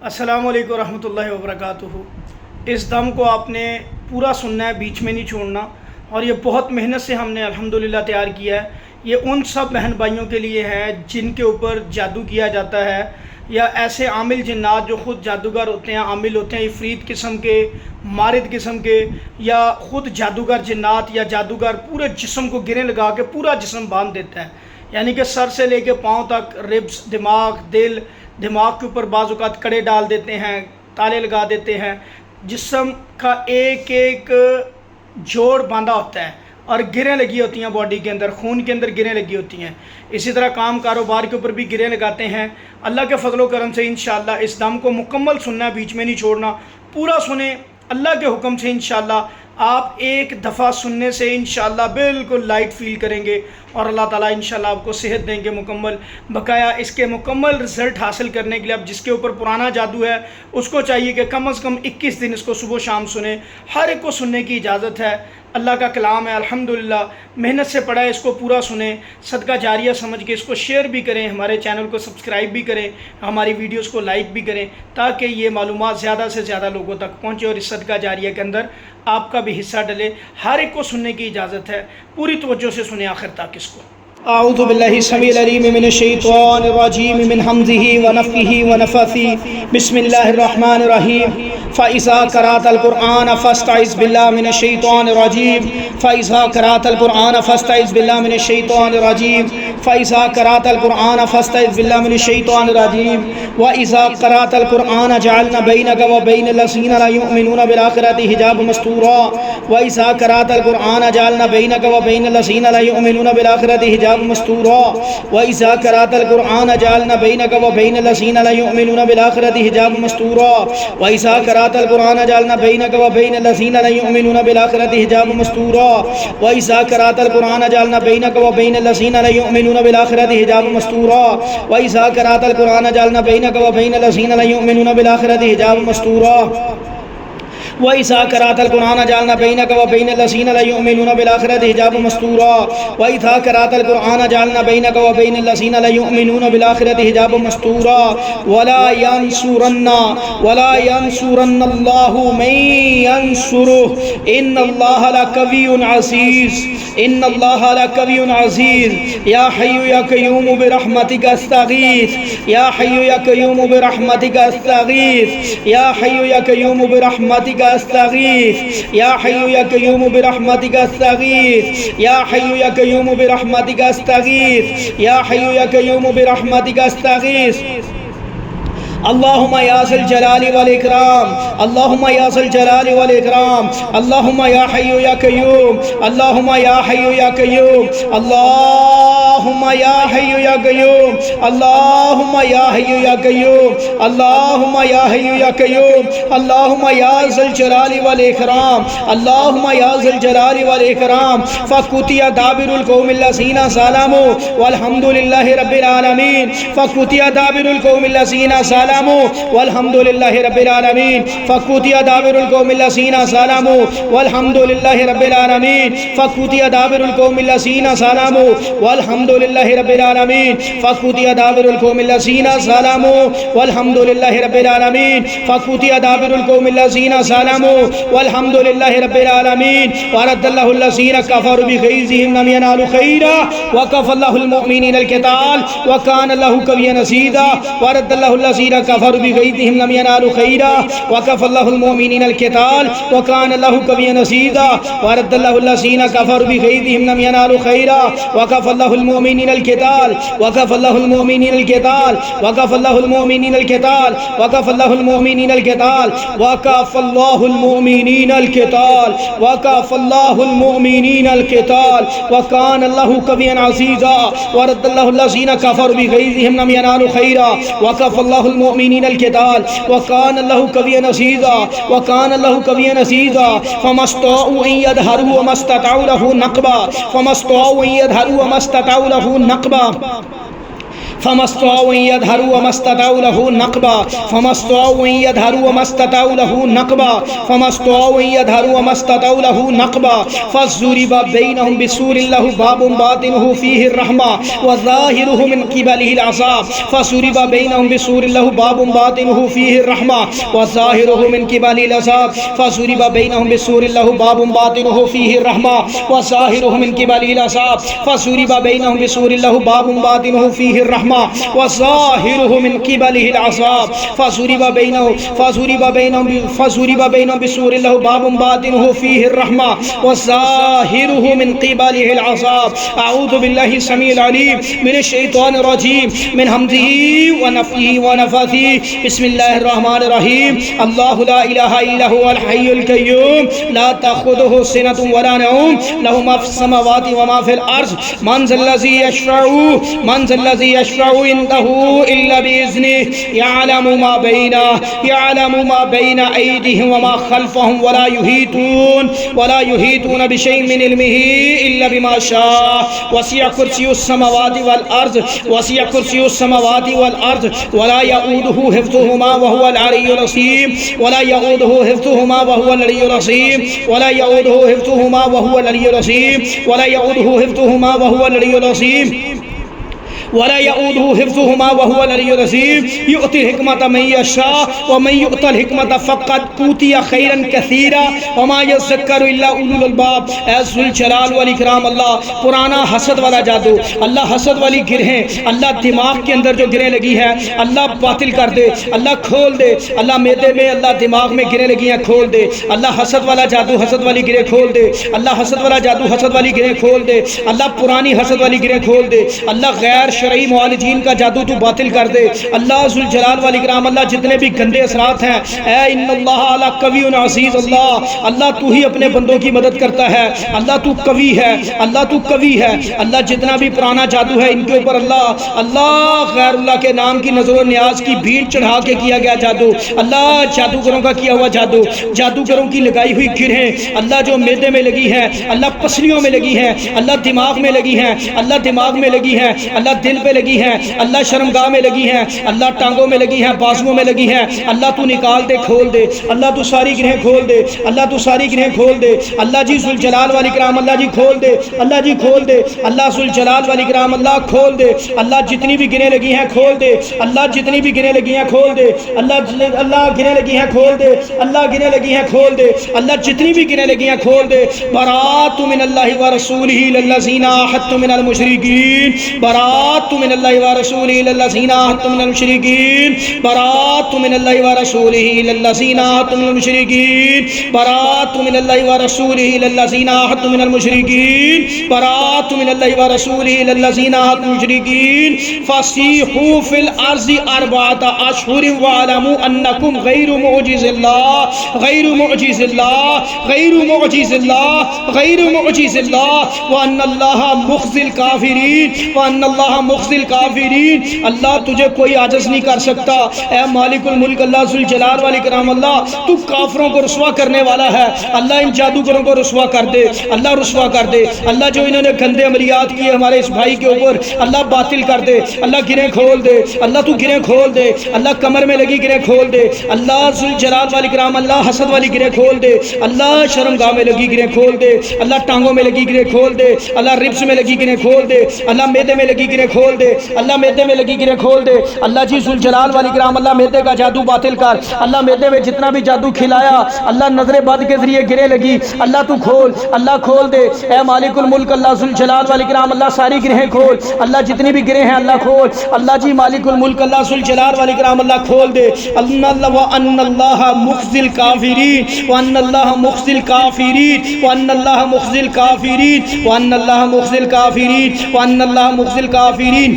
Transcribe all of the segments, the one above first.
السلام علیکم ورحمۃ اللہ وبرکاتہ۔ اس دم کو آپ نے پورا سننا ہے، بیچ میں نہیں چھوڑنا، اور یہ بہت محنت سے ہم نے الحمدللہ تیار کیا ہے۔ یہ ان سب بہن بھائیوں کے لیے ہے جن کے اوپر جادو کیا جاتا ہے، یا ایسے عامل جنات جو خود جادوگر ہوتے ہیں، عامل ہوتے ہیں، عفریت قسم کے، مارد قسم کے، یا خود جادوگر جنات یا جادوگر پورے جسم کو گریں لگا کے پورا جسم باندھ دیتا ہے، یعنی کہ سر سے لے کے پاؤں تک، ربس، دماغ، دل، دماغ کے اوپر بعض اوقات کڑے ڈال دیتے ہیں، تالے لگا دیتے ہیں، جسم کا ایک ایک جوڑ باندھا ہوتا ہے اور گریں لگی ہوتی ہیں، باڈی کے اندر، خون کے اندر گریں لگی ہوتی ہیں۔ اسی طرح کام کاروبار کے اوپر بھی گریں لگاتے ہیں۔ اللہ کے فضل و کرم سے انشاءاللہ اس دم کو مکمل سننا ہے، بیچ میں نہیں چھوڑنا، پورا سنیں اللہ کے حکم سے۔ انشاءاللہ آپ ایک دفعہ سننے سے انشاءاللہ بالکل لائٹ فیل کریں گے، اور اللہ تعالیٰ انشاءاللہ آپ کو صحت دیں گے مکمل۔ بقایا اس کے مکمل رزلٹ حاصل کرنے کے لیے اب جس کے اوپر پرانا جادو ہے اس کو چاہیے کہ کم از کم 21 دن اس کو صبح و شام سنیں۔ ہر ایک کو سننے کی اجازت ہے، اللہ کا کلام ہے، الحمدللہ محنت سے پڑھا ہے، اس کو پورا سنیں، صدقہ جاریہ سمجھ کے اس کو شیئر بھی کریں، ہمارے چینل کو سبسکرائب بھی کریں، ہماری ویڈیوز کو لائک بھی کریں، تاکہ یہ معلومات زیادہ سے زیادہ لوگوں تک پہنچے اور اس صدقہ جاریہ کے اندر آپ کا بھی حصہ ڈلے۔ ہر ایک کو سننے کی اجازت ہے، پوری توجہ سے سنیں آخر تک اس کو۔ اعوذ باللہ السمیع العلیم من الشیطان الرجیم من حمزہ ونفخہ ونفثہ، بسم اللہ الرحمن الرحیم۔ فَإِذَا قَرَأْتَ الْقُرْآنَ فَاسْتَعِذْ بِاللَّهِ مِنَ الشَّيْطَانِ الرَّجِيمِ فَإِذَا قَرَأْتَ الْقُرْآنَ فَاسْتَعِذْ بِاللَّهِ مِنَ الشَّيْطَانِ الرَّجِيمِ فَإِذَا قَرَأْتَ الْقُرْآنَ فَاسْتَعِذْ بِاللَّهِ مِنَ الشَّيْطَانِ الرَّجِيمِ وَإِذَا قَرَأْتَ الْقُرْآنَ جَعَلْنَا بَيْنَكَ وَبَيْنَ الَّذِينَ لَا يُؤْمِنُونَ بِالْآخِرَةِ حِجَابًا مَسْتُورًا وَإِذَا قَرَأْتَ الْقُرْآنَ جَعَلْنَا بَيْنَكَ وَبَيْنَ الَّذِينَ لَا يُؤْمِنُونَ بِالْآخِرَةِ حِجَابًا مَسْتُورًا وَإِذَا قَرَأْتَ الْقُرْآنَ جَعَلْنَا بَيْنَكَ وَبَيْنَ الَّذِينَ لَا يُؤْمِنُونَ بِالْآخِرَةِ حِجَابًا مَسْتُورًا وَإِذَا قَرَأْتَ الْقُرْآنَ جَعَلْنَا بَيْنَكَ وَبَيْنَ الَّذِينَ لَا يُؤْمِنُونَ بِالْآخِرَةِ حِجَابًا مَسْتُورًا وَإِذَا قَرَأْتَ الْقُرْآنَ جَعَلْنَا بَيْنَكَ وَبَيْنَ الَّذِينَ لَا يُؤْمِنُونَ بِالْآخِرَةِ حِجَابًا مَسْتُورًا وَإِذَا قَرَأْتَ الْقُرْآنَ جَعَلْنَا بَيْنَكَ وَبَيْنَ الَّذِينَ لَا يُؤْمِنُونَ بِالْآخِرَةِ حِجَابًا مَسْتُورًا وَإِذَا قَرَأْتَ الْقُرْآنَ جَعَلْنَا بَيْنَكَ وَبَيْنَ الَّذِينَ لَا يُؤْمِنُونَ بِالْآخِرَةِ حِجَابًا مَسْتُورًا وَإِذَا قَرَأْتَ الْقُرْآنَ جَعَلْنَا بَيْنَكَ وَبَيْنَ الَّذِينَ لَا يُؤْمِنُونَ بِالْآخِرَةِ حِجَابًا مَسْتُورًا وَلَا يَنْصُرَنَّ اللَّهُ مَن يَنْصُرُهُ إِنَّ اللَّهَ لَقَوِيٌّ عَزِيزٌ يَا حَيُّ يَا قَيُّومُ بِرَحْمَتِكَ أَسْتَغِيثُ يَا حَيُّ يَا قَيُّومُ بِرَحْمَتِكَ أَسْتَغِيثُ يَا حَيُّ يَا قَيُّومُ بِرَحْمَتِكَ أستغيث يا حي يا قيوم برحمتك أستغيث يا حي يا قيوم برحمتك أستغيث يا حي يا قيوم برحمتك أستغيث اللهم يا ذا الجلال والإكرام اللهم يا ذا الجلال والإكرام اللهم يا حي يا قيوم اللهم يا حي يا قيوم اللهم يا حي يا قيوم اللهم يا حي يا قيوم اللهم يا حي يا قيوم اللهم يا ذا الجلال والإكرام اللهم يا ذا الجلال والإكرام فقطع دابر القوم الذين ظلموا والحمد لله رب العالمين فقطع دابر القوم الذين ظلموا والحمد لله رب العالمين فقطع دابر القوم الذين ظلموا والحمد لله رب العالمين فقطع دابر القوم الذين ظلموا والحمد لله رب العالمين فقطع دابر القوم الذين ظلموا والحمد لله رب العالمين فقطع دابر القوم الذين ظلموا والحمد لله رب العالمين ورد الله الذين كفروا بغيظهم لم ينالوا خيرا وكفى الله المؤمنين القتال وكان الله قويا عزيزا ورد الله الذين كفروا بغيظهم لم ينالوا خيرا وكفى الله المؤمنين القتال وكان الله قويا عزيزا ورد الله الذين كفروا بغيظهم لم ينالوا خيرا وكفى الله المؤمنين القتال وكفى الله المؤمنين القتال وكفى الله المؤمنين القتال وكفى الله المؤمنين القتال وكفى الله المؤمنين القتال وكفى الله المؤمنين القتال وكان الله قويا عزيزا ورد الله الذين كفروا بغيظهم لم ينالوا خيرا وكفى الله المؤمنين القتال وكان الله قويا عزيزا وكان الله قويا عزيزا فما استطاعوا ان يظهروا وما استطاعوا له نقبا فما استطاعوا ان يظهروا وما استطاعوا له نقبا فما استطاعوا أن يظهروا وما استطاعوا له نقبا فما استطاعوا أن يظهروا وما استطاعوا له نقبا فما استطاعوا أن يظهروا وما استطاعوا له نقبا فضرب بينهم بسور له باب باطنه فيه الرحمة وظاهره من قبله العذاب فضرب بينهم بسور له باب باطنه فيه الرحمة وظاهره من قبله العذاب فضرب بينهم بسور له باب باطنه فيه الرحمة وظاهره من قبله العذاب فضرب بينهم بسور له باب باطنه فيه الرحمة وظاهره من قبله العذاب فضرب بينهم بسور له باب باطنه فيه الرحمة وظاهره من قبله العذاب. أعوذ بالله السميع العليم من الشيطان الرجيم من همزه ونفخه ونفثه. بسم الله الرحمن الرحيم. الله لا إله إلا هو الحي القيوم لا تأخذه سنة ولا نوم له ما في السماوات وما في الأرض من ذا الذي يشفع عنده إلا بإذنه يعلم ما بين أيديهم وما خلفهم ولا يحيطون بشيء من علمه إلا بما شاء وسع كرسي السماوات والأرض ولا يؤوده حفظهما وهو العلي العظيم ولا يؤوده حفظهما وهو العلي العظيم ولا يؤوده حفظهما وهو العلي العظيم ولا يؤوده حفظهما وهو العلي العظيم ولا يؤوده حفظهما وهو العلي العظيم. يؤتي الحكمة من يشاء ومن يؤت الحكمة فقد أوتي خيرا كثيرا وما يذكر إلا أولو الألباب. اے ذو الجلال والاکرام اللہ، پرانا حسد والا جادو، اللہ حسد والی گرہیں، اللہ دماغ کے اندر جو گرہیں لگی ہیں اللہ باطل کر دے، اللہ کھول دے، اللہ معدے میں، اللہ دماغ میں گرہیں لگی ہیں کھول دے، اللہ حسد والا جادو حسد والی گرہیں کھول دے، اللہ حسد والا جادو حسد والی گرہیں کھول دے، اللہ پرانی حسد والی گرہیں کھول دے، اللہ غیر شرعی معالجین کا جادو تو باطل کر دے. اللہ ذو الجلال والاکرام اللہ جتنے بھی گندے اثرات ہیں، اے ان اللہ علی قوی عزیز، اللہ تو ہی اپنے بندوں کی مدد کرتا ہے، اللہ تو قوی ہے، اللہ تو قوی ہے. اللہ جتنا بھی پرانا جادو ہے ان کے اوپر اللہ غیر اللہ کے نام کی نظر و نیاز کی بھیڑ چڑھا کے کیا گیا جادو، اللہ جادوگروں کا کیا ہوا جادو، جادوگروں کی لگائی ہوئی گرہیں اللہ جو معدے میں لگی ہیں، اللہ پسلیوں میں لگی ہیں، اللہ دماغ میں لگی ہیں، اللہ دماغ میں لگی ہیں، اللہ دل پہ لگی ہیں، اللہ شرمگاہ میں لگی ہیں، اللہ ٹانگوں میں لگی ہیں، بازوؤں میں لگی ہیں، اللہ تو نکال دے، کھول دے، اللہ تو ساری گرہیں کھول دے، اللہ تو ساری گرہیں کھول دے. اللہ جی ذو الجلال والاکرام اللہ جی کھول دے، اللہ جی کھول دے، اللہ ذو الجلال والاکرام اللہ کھول دے، اللہ جتنی بھی گرہیں لگی ہیں کھول دے، اللہ جتنی بھی گرہیں لگی ہیں کھول دے، اللہ گرہیں لگی ہیں کھول دے، اللہ گرہیں لگی ہیں کھول دے، اللہ جتنی بھی گرہیں لگی ہیں کھول دے. برات من اللہ ورسولہ للذین عاہدتم من المشرکین، برات من اللہ ورسولہ للذین عاہدتم من المشرکین، برات من اللہ ورسولہ للذین عاہدتم من المشرکین، برات من اللہ ورسولہ للذین عاہدتم من المشرکین، برات من اللہ ورسولہ للذین عاہدتم من المشرکین. فسیحوا فی الارض اربعۃ اشہر واعلموا انکم غیر معجز اللہ، غیر معجز اللہ، غیر معجز اللہ، غیر معجز اللہ، وان اللہ مخزی الکافرین، وان اللہ مخزی الکافرین. اللہ تجھے کوئی عاجز نہیں کر سکتا. اے مالک الملک اللہ ذو الجلال والاکرام اللہ، تو کافروں کو رسوا کرنے والا ہے. اللہ ان جادوگروں کو رسوا کر دے، اللہ رسوا کر دے. اللہ جو انہوں نے گندے عملیات کیے ہمارے اس بھائی کے اوپر اللہ باطل کر دے، اللہ گرہیں کھول دے، اللہ تو گرہیں کھول دے، اللہ کمر میں لگی گرہیں کھول دے، اللہ ذو الجلال والاکرام اللہ حسد والی گرہیں کھول دے، اللہ شرمگاہ میں لگی گرہیں کھول دے، اللہ ٹانگوں میں لگی گرہیں کھول دے، اللہ ربس میں لگی گرہیں کھول دے، اللہ معدے میں لگی گرہیں کھول دے، اللہ معدے میں لگی گرہیں کھول دے. اللہ جی ذو الجلال والاکرام اللہ معدے کا جادو باطل کر. اللہ معدے میں جتنا بھی جادو کھلایا اللہ نظر بد کے ذریعے گرہیں لگی اللہ تو کھول، اللہ کھول دے. اے مالک الملک اللہ ذو الجلال والاکرام اللہ ساری گرہیں کھول، اللہ جتنی بھی گرہیں ہیں اللہ کھول. اللہ جی مالک الملک اللہ ذو الجلال والاکرام اللہ کھول دے. اللہ وان اللہ مخزی الکافرین، وان اللہ مخزی الکافرین، وان اللہ مخزی الکافرین، وان اللہ مخزی الکافرین، وان اللہ مخزی الکافرین،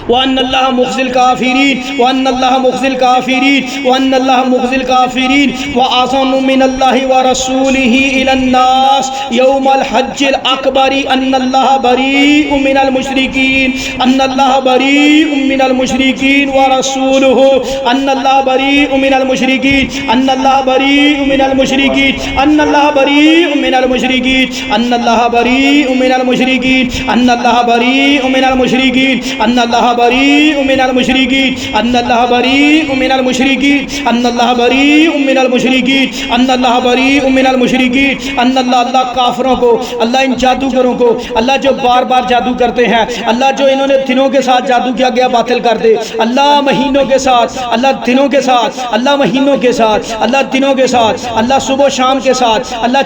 وان اللہ مخزی الکافرین، وان اللہ مخزی الکافرین، وان اللہ مخزی الکافرین. واعظم من اللہ ورسولہ الی الناس یوم الحج الاکبر ان اللہ بریء من المشرکین، ان اللہ بریء من المشرکین ورسولہ، ان اللہ بریء من المشرکین، ان اللہ بریء من المشرکین، ان اللہ بریء من المشرکین، ان اللہ بریء من المشرکین، ان اللہ بریء من المشرکین، ان اللہ اللہ بریء من المشرکین ان اللہ بریء من المشرکین ان اللہ بریء من المشرکین ان اللہ بریء من المشرکین ان اللہ کافروں کو، اللہ ان جادوگروں کو، اللہ جو بار بار جادو کرتے ہیں، اللہ جو انہوں نے دنوں کے ساتھ جادو کیا گیا باطل کر دے، اللہ مہینوں کے ساتھ، اللہ دنوں کے ساتھ، اللہ مہینوں کے ساتھ، اللہ دنوں کے ساتھ، اللہ صبح و شام کے ساتھ، اللہ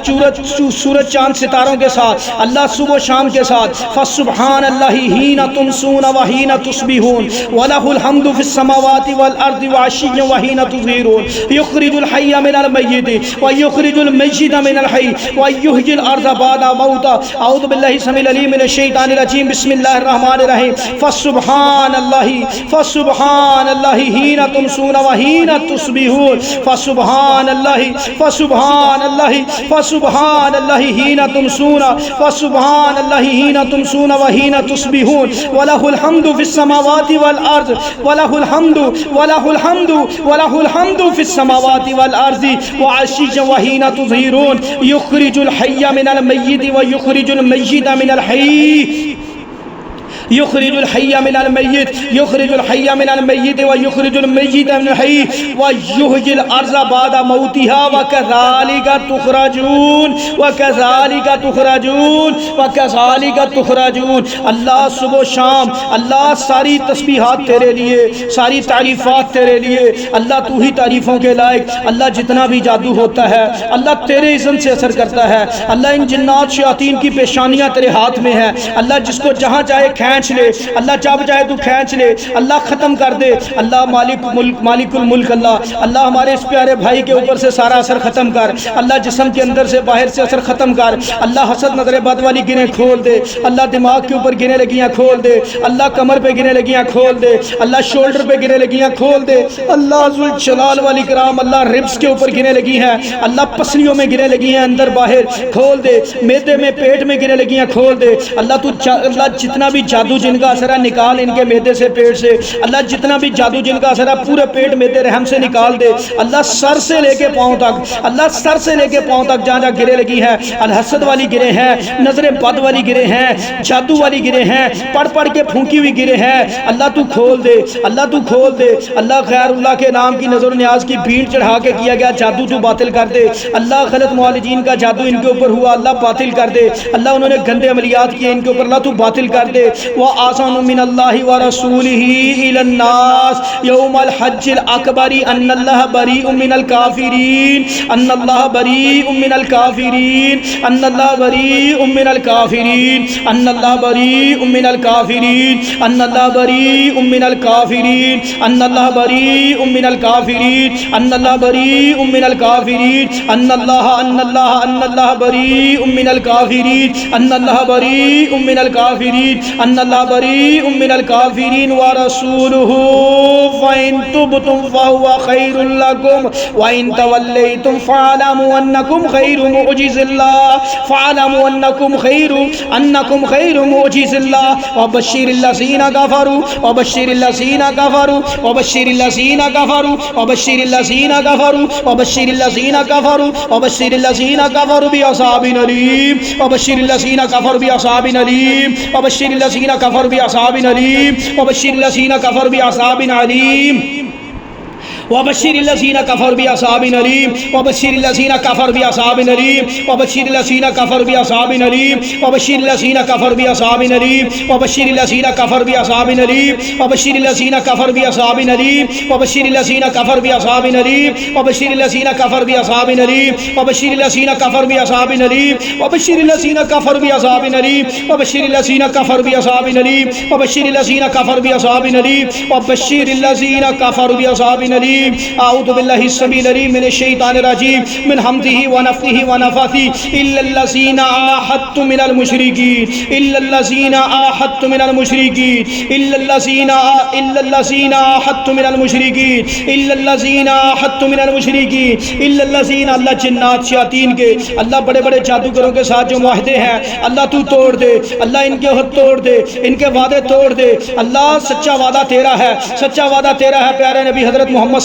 سورج چاند ستاروں کے ساتھ، اللہ صبح و شام کے ساتھ. فسبحان اللہ حین تمسون وحین تصبحون وله الحمد فی السماوات والارض وعشیا وحین تظہرون یخرج الحی من المیت ویخرج المیت من الحی ویحیی الارض بعد موتها. اعوذ باللہ السمیع العلیم من الشیطان الرجیم. بسم اللہ الرحمن الرحیم. فسبحان اللہ حین تمسون وحین تصبحون فسبحان اللہ حین تمسون فسبحان اللہ حین تمسون وحین تصبحون وله الحمد فی السماوات والارض وله الحمد فی السماوات والارض وعشیا وحین تظہرون یخرج الحی من المیت ویخرج المیت من الحی یخرج الحی من المیت ویخرج المیت من الحی ویحیی الارض بعد موتها وکذالک تخرجون. اللہ صبح و شام، اللہ ساری تسبیحات تیرے لیے، ساری تعریفات تیرے لیے. اللہ تو ہی تعریفوں کے لائق. اللہ جتنا بھی جادو ہوتا ہے اللہ تیرے اذن سے اثر کرتا ہے. اللہ ان جنات شیاطین کی پیشانیاں تیرے ہاتھ میں ہیں. اللہ جس کو جہاں چاہے کھینچ لے، اللہ جب چاہے تو کھینچ لے، اللہ ختم کر دے. اللہ مالک الملک، اللہ ہمارے اس پیارے بھائی کے اوپر سے سارا اثر ختم کر. اللہ جسم کے اندر سے باہر سے اثر ختم کر. اللہ حسد نظر بد والی گرہیں کھول دے. اللہ دماغ کے اوپر گرہیں لگیاں کھول دے. اللہ کمر پہ گرہیں لگیاں کھول دے. اللہ شولڈر پہ گرہیں لگیاں کھول دے. اللہ ذوالجلال والاکرام، اللہ ربس کے اوپر گرہیں لگی ہیں، اللہ پسلیوں میں گرہیں لگی ہیں اندر باہر کھول دے. میدے میں پیٹ میں گرہیں لگیاں کھول دے. اللہ جتنا بھی جادو جن کا اثر ہے نکال ان کے میدے سے پیٹ سے. اللہ جتنا بھی جادو جن کا اثر ہے پورے پیٹ میدے رحم سے نکال دے. اللہ سر سے لے کے پاؤں تک، اللہ سر سے لے کے پاؤں تک جہاں جہاں گرے لگی ہیں، الحسد والی گرے ہیں، نظر بد والی گرے ہیں، جادو والی گرے ہیں، پڑھ پڑھ کے پھونکی ہوئی گرے ہیں. اللہ تو کھول دے، اللہ تو کھول دے. اللہ غیر اللہ کے نام کی نظر و نیاز کی بھیڑ چڑھا کے کیا گیا جادو تو باطل کر دے. اللہ غلط معالجین کا جادو ان کے اوپر ہوا، اللہ باطل کر دے. اللہ انہوں نے گندے عملیات کیے ان کے اوپر، اللہ تو باطل کر دے. وَآسَانُ مِنَ اللَّهِ وَرَسُولِهِ إِلَى النَّاسِ يَوْمَ الْحَجِّ الْأَكْبَرِ أَنَّ اللَّهَ بَرِيءٌ مِنَ الْكَافِرِينَ أَنَّ اللَّهَ بَرِيءٌ مِنَ الْكَافِرِينَ أَنَّ اللَّهَ بَرِيءٌ مِنَ الْكَافِرِينَ أَنَّ اللَّهَ بَرِيءٌ مِنَ الْكَافِرِينَ أَنَّ اللَّهَ بَرِيءٌ مِنَ الْكَافِرِينَ أَنَّ اللَّهَ بَرِيءٌ مِنَ الْكَافِرِينَ أَنَّ اللَّهَ بَرِيءٌ مِنَ الْكَافِرِينَ أَنَّ اللَّهَ بَرِيءٌ مِنَ الْكَافِرِينَ أَنَّ اللَّهَ بَرِيءٌ مِنَ الْكَافِرِينَ أَنَّ اللَّهَ بَرِيءٌ مِنَ الْكَافِرِينَ وَرَسُولُهُ فَإِن تُبْتُمْ فَهُوَ خَيْرٌ لَكُمْ وَإِن تَوَلَّيْتُمْ فَاعْلَمُوا أَنَّكُمْ غَيْرُ مُعْجِزِ اللَّهِ فَاعْلَمُوا أَنَّكُمْ غَيْرُ مُعْجِزِ اللَّهِ وَبَشِّرِ الَّذِينَ كَفَرُوا وَبَشِّرِ الَّذِينَ كَفَرُوا وَبَشِّرِ الَّذِينَ كَفَرُوا وَبَشِّرِ الَّذِينَ كَفَرُوا وَبَشِّرِ الَّذِينَ كَفَرُوا وَبَشِّرِ الَّذِينَ كَفَرُوا بِعَذَابٍ أَلِيمٍ وَبَشِّرِ الَّذِينَ كَفَرُوا بِعَذَابٍ أَلِيمٍ وَبَشِّرِ الَّذِينَ كَفَرُوا بِعَذَابٍ أَلِيمٍ وَبَشِّرِ الَّذِينَ كَفَرُوا بِعَذَابٍ أَلِيمٍ وبشر الذين كفروا بعذاب أليم وبشر الذين كفروا بعذاب أليم وبشر الذين كفروا بعذاب أليم وبشر الذين كفروا بعذاب أليم وبشر الذين كفروا بعذاب أليم وبشر الذين كفروا بعذاب أليم وبشر الذين كفروا بعذاب أليم وبشر الذين كفروا بعذاب أليم وبشر الذين كفروا بعذاب أليم وبشر الذين كفروا بعذاب أليم وبشر الذين كفروا بعذاب أليم وبشر الذين كفروا بعذاب أليم وبشر الذين كفروا بعذاب أليم. اعوذ باللہ السمیع العلیم من الشیطان الرجیم من حمزہ ونفثہ ونفثہ الا الذین عاہدتم من المشرکین الا الذین عاہدتم من المشرکین الا الذین عاہدتم من المشرکین الا الذین عاہدتم من المشرکین الا الذین. اللہ جنات شیاطین کے، اللہ بڑے بڑے جادوگروں کے ساتھ جو معاہدے ہیں اللہ تو توڑ دے. اللہ ان کے عہد توڑ دے، ان کے وعدے توڑ دے. اللہ سچا وعدہ تیرا ہے، سچا وعدہ تیرا ہے پیارے نبی حضرت محمد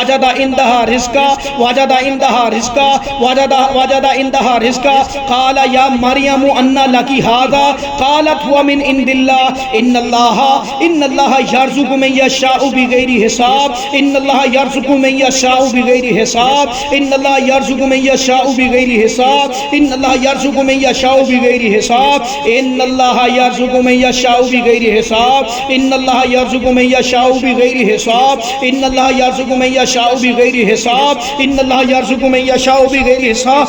وجد عندها رزقا وجد عندها رزقا وجد عندها رزقا قال يا مريم أن لك هذا قالت هو من عند الله إن الله يرزق من يشاء بغير حساب إن الله يرزق من يشاء بغير حساب إن الله يرزق من يشاء بغير حساب إن الله يرزق من يشاء بغير حساب إن الله يرزق من يشاء بغير حساب إن الله يرزق من يشاء بغير حساب إن الله يرزق من يشاء بغير حساب إن الله يرزق من يشاء بغير حساب.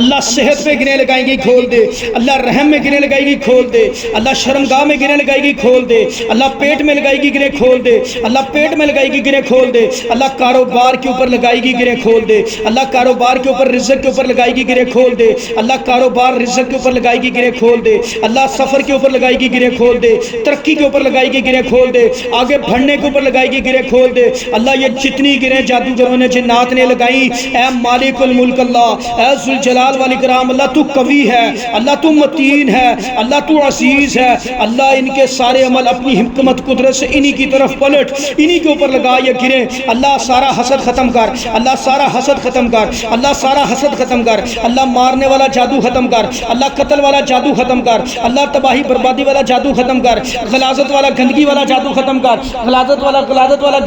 اللہ صحت میں گریں لگائیں گی کھول دے، اللہ رحم میں گریں لگائے گی کھول دے، اللہ شرمگاہ میں گریں لگائے گی کھول دے، اللہ پیٹ میں لگائے گی گریں کھول دے، اللہ پیٹ میں لگائے گی گریں کھول دے، اللہ کاروبار کے اوپر لگائے گی گریں کھول دے، اللہ کاروبار کے اوپر رزق کے اوپر لگائے گی گریں کھول دے، اللہ کاروبار رزق کے اوپر لگائے گی گریں کھول دے، اللہ سفر کے اوپر لگائے گی گریں کھول دے، ترقی کے اوپر لگائے گی گریں کھول دے، آگے بڑھنے کے اوپر لگائے گی گریں کھول دے. اللہ یہ جتنی گریں جادوگروں نے جنات نے لگائیں، اے مالک الملک اللہ، اے ذوالجلال والاکرام، اللہ تو قوی ہے، اللہ تو متین ہے، اللہ تو عزیز ہے. اللہ ان کے سارے عمل اپنی حکمت قدرت سے انہی کی طرف پلٹ، انہی کے اوپر لگا یہ گریں. اللہ سارا حسد ختم کر، اللہ سارا حسد ختم کر، اللہ سارا حسد ختم کر، اللہ مارنے والا جادو ختم کر، اللہ قتل والا جادو ختم کر، اللہ تباہی بربادی والا جادو ختم کر، غلاظت والا گندگی والا جادو ختم کر، غلاظت والا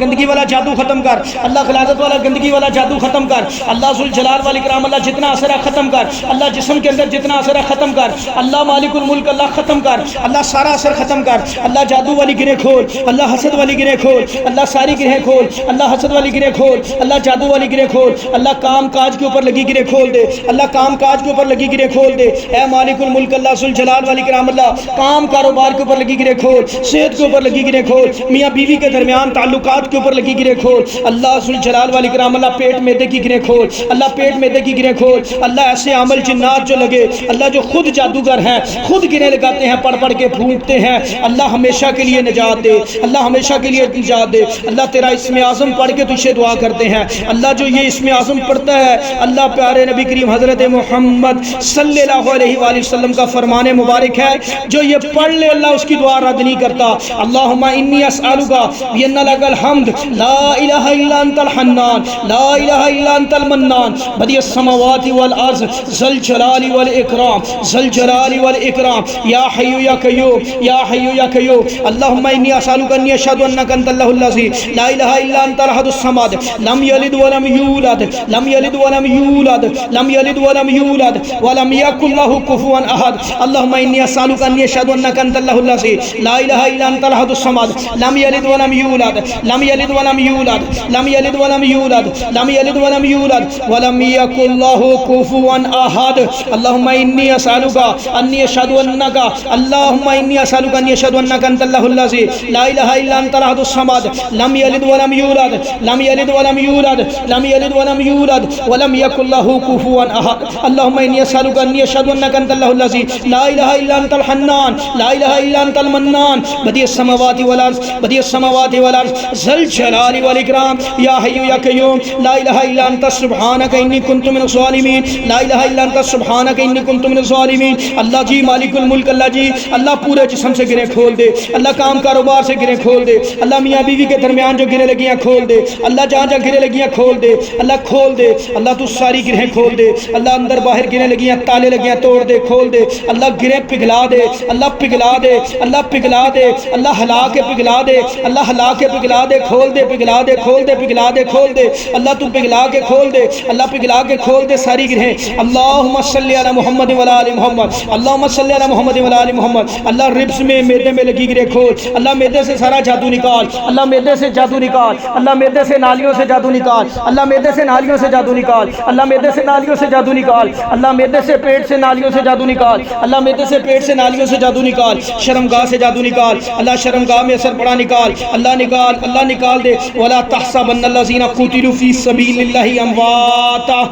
گندگی والا جادو ختم کر، اللہ غلاظت والا گندگی والا جادو ختم کر. اللہ ذوالجلال والاکرام، اللہ جتنا اثر ہے ختم کر، اللہ جسم کے اندر جتنا اثر ہے ختم کر، اللہ مالک الملک اللہ ختم کر، اللہ سارا اثر ختم کر. اللہ جادو والی گرہیں کھول، اللہ حسد والی گرہیں کھول، اللہ ساری گرہیں کھول، اللہ حسد والی گرہیں کھول، اللہ جادو والی گرہیں کھول، اللہ کام کاج کے اوپر لگی گرہیں کھول دے، اللہ کام کاج کے اوپر لگی گرہیں کھول دے. اے مالک الملک اللہ ذوالجلال والاکرام، اللہ کام کاروبار کے اوپر لگی گرہیں کھول، صحت کے اوپر لگی گرہیں کھول، میاں بیوی کے درمیان تعلقات کے اوپر لگی گرہیں کھول. اللہ ذوالجلال والاکرام، اللہ پیٹ میدے کی گرہیں کھول، اللہ پیٹ میدے کی گرہیں کھول. اللہ ایسے عمل جنات جو لگے، اللہ جو خود جادوگر ہیں، خود گریں لگاتے ہیں، پڑھ پڑھ کے پھونکتے ہیں، اللہ ہمیشہ کے لیے نجات دے، اللہ ہمیشہ کے لیے نجات دے. اللہ تیرا اسم اعظم پڑھ کے تجھ سے دعا کرتے ہیں. اللہ جو یہ اسم اعظم پڑھتا ہے، اللہ پیارے نبی کریم حضرت محمد صلی اللہ علیہ وآلہ وسلم کا فرمان مبارک ہے، جو یہ پڑھ لے اللہ اس کی دعا رد نہیں کرتا. اللہم انی اسألک بأن لک الحمد لا الہ الا انت الحنان لا الہ الا انت المنان بدیع السماوات والارض ذی الجلال والاکرام ذی الجلال والاکرام یا حی یا قیوم یا حی یا قیوم. اللہم انی اسألک انی اشہد انک انت اللہ الذی لا الہ الا انت الاحد الصمد لم یلد ولم یولد لم یلد ولم یولد لم یلد ولم یولد ولم یکن له کفوا احد. اللہم انی اسألک انی اشہد انک انت اللہ الذی لا الہ الا انت الاحد الصمد لم یلد ولم یولد لم یلد ولم یولد لم یلد ولم یولد لم یلد ولم یولد ولم یکن له کفوا احد. اللہم انی اسألک انی اشہد انک اللہم انی اسألک انی اشہد انک انت اللہ الذی لا الہ الا انت الاحد الصمد لم یلد ولم یولد لم یلد ولم یولد لم یلد ولم یولد ولم یکن له کفوا احد. اللہم انی اسألک انی اشہد انک انت اللہ الذی لا الہ الا انت الحنان لا الہ الا انت المنان بدیع السماوات والارض بدیع السماوات والارض ذی الجلال والاکرام یا حی یا قیوم لا الہ الا انت سبحانک انی کنت من الظالمین لا الہ الا انت سبحانک انی کنت من الظالمین. اللہ جی مالک الملک اللہ جی، اللہ پورے جسم سے گرہیں کھول دے، اللہ کام کاروبار سے گرہیں کھول دے، اللہ میاں بیوی کے درمیان جو گرہیں لگیاں کھول دے، اللہ جہاں جہاں گرہیں لگیاں کھول دے، اللہ کھول دے. اللہ تو ساری گرہیں کھول دے، اللہ اندر باہر گرہیں لگیاں تالے لگیاں توڑ دے، کھول دے. اللہ گرہیں پگھلا دے، اللہ پگھلا دے، اللہ پگھلا دے، اللہ ہلا کے پگھلا دے، اللہ ہلا کے پگھلا دے، کھول دے پگھلا دے، کھول دے پگھلا دے، کھول دے. اللہ تو پگھلا کے کھول دے، اللہ پگھلا کے کھول دے ساری گرہیں. اللہم صلی علی محمد وعلی آل محمد اللہم صلی علی محمد وعلی آل محمد. اللہ ربز میں میدے میں لگی گرہیں کھول، اللہ میدے سے سارا جادو نکال، اللہ میدے سے جادو نکال، اللہ میدے سے نالیوں سے جادو نکال، اللہ میدے سے نالیوں سے جادو نکال، اللہ میدے سے نالیوں سے جادو نکال، اللہ میدے سے پیٹ سے نالیوں سے جادو نکال، اللہ میدے سے پیٹ سے نالیوں سے جادو نکال، شرمگاہ سے جادو نکال، اللہ شرمگاہ میں اثر پڑا نکال، اللہ نکال، اللہ نکال دے. ولا تحسبن الذین قتلوا فی سبیل اللہ امواتا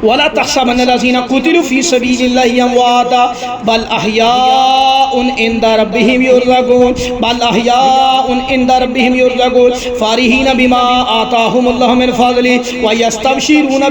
ولا تحسبن الذين قتلوا في سبيل الله امواتا بل احياء عند ربهم يرزقون بل احياء عند ربهم يرزقون فرحين بما آتاهم الله من فضله ويستبشرون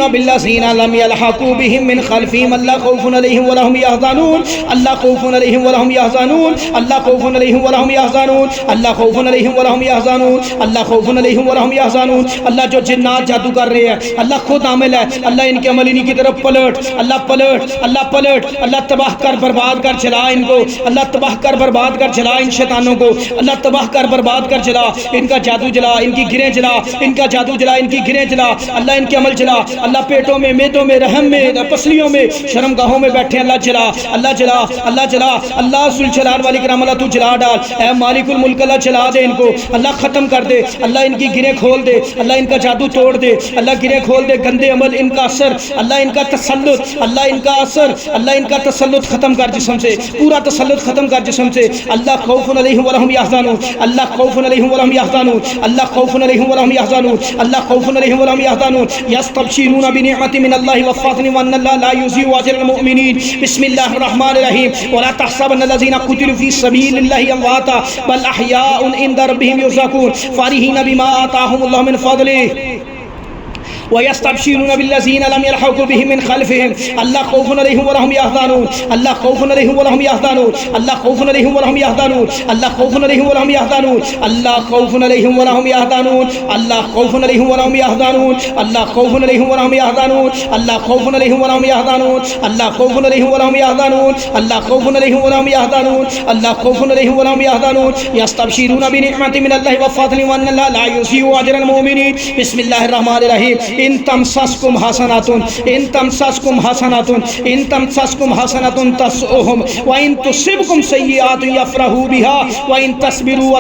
بالذين لم يلحقوا بهم من خلفهم ألا خوف عليهم ولا هم يحزنون ألا خوف عليهم ولا هم يحزنون ألا خوف عليهم ولا هم يحزنون ألا خوف عليهم ولا هم يحزنون ألا خوف عليهم ولا هم يحزنون. اللہ جو جنات جادو کر رہے ہیں اللہ خود عامل ہے. اللہ ان کے عمل انہی کی طرف پلٹ اللہ تباہ کر برباد کر چلا ان کو. اللہ تباہ کر برباد کر چلا ان شیطانوں کو. اللہ تباہ کر برباد کر چلا ان کا جادو جلا ان کی گریں جلا ان کا جادو جلا ان کی گریں جلا. اللہ ان کے عمل جلا. اللہ پیٹوں میں میدوں میں رحم میں پسلیوں میں شرم گاہوں میں بیٹھے اللہ جلا اللہ جلا اللہ جلا. اللہ ذوالجلال والاکرام اللہ تو جلا ڈال. اے مالک الملک اللہ جلا دے ان کو. اللہ ختم کر دے. اللہ ان کی گریں کھول دے. اللہ ان کا جادو توڑ دے. اللہ گریں کھول دے. گندے عمل ان کا اثر اللہ ان کا تسلط اللہ ان کا اثر اللہ ان کا تسلط ختم کر جسم سے. پورا تسلط ختم کر جسم سے. اللہ خوف علیہم ولا هم يحزنون اللہ خوف علیہم ولا هم يحزنون اللہ خوف علیہم ولا هم يحزنون اللہ خوف علیہم ولا هم يحزنون. يستبشرون بنعمة من الله وفضل وأن الله لا يضيع أجر المؤمنين. بسم الله الرحمن الرحيم. ولا تحسبن الذين قتلوا في سبيل الله أمواتا بل أحياء عند ربهم يرزقون فرحين بما آتاهم الله من فضله ويستبشرون بالذين لم يلحقوا بهم من خلفهم ألا خوف عليهم ولا هم يحزنون ألا خوف عليهم ولا هم يحزنون ألا خوف عليهم ولا هم يحزنون ألا خوف عليهم ولا هم يحزنون ألا خوف عليهم ولا هم يحزنون ألا خوف عليهم ولا هم يحزنون ألا خوف عليهم ولا هم يحزنون ألا خوف عليهم ولا هم يحزنون ألا خوف عليهم ولا هم يحزنون ألا خوف عليهم ولا هم يحزنون ألا خوف عليهم ولا هم يحزنون. يستبشرون بنعمة من الله وفضل وأن الله لا يضيع أجر المؤمنين. بسم الله الرحمن الرحيم. ان تمسسکم حسنات تسؤهم وان تصبكم سيئات يفرحوا بها وان تصبروا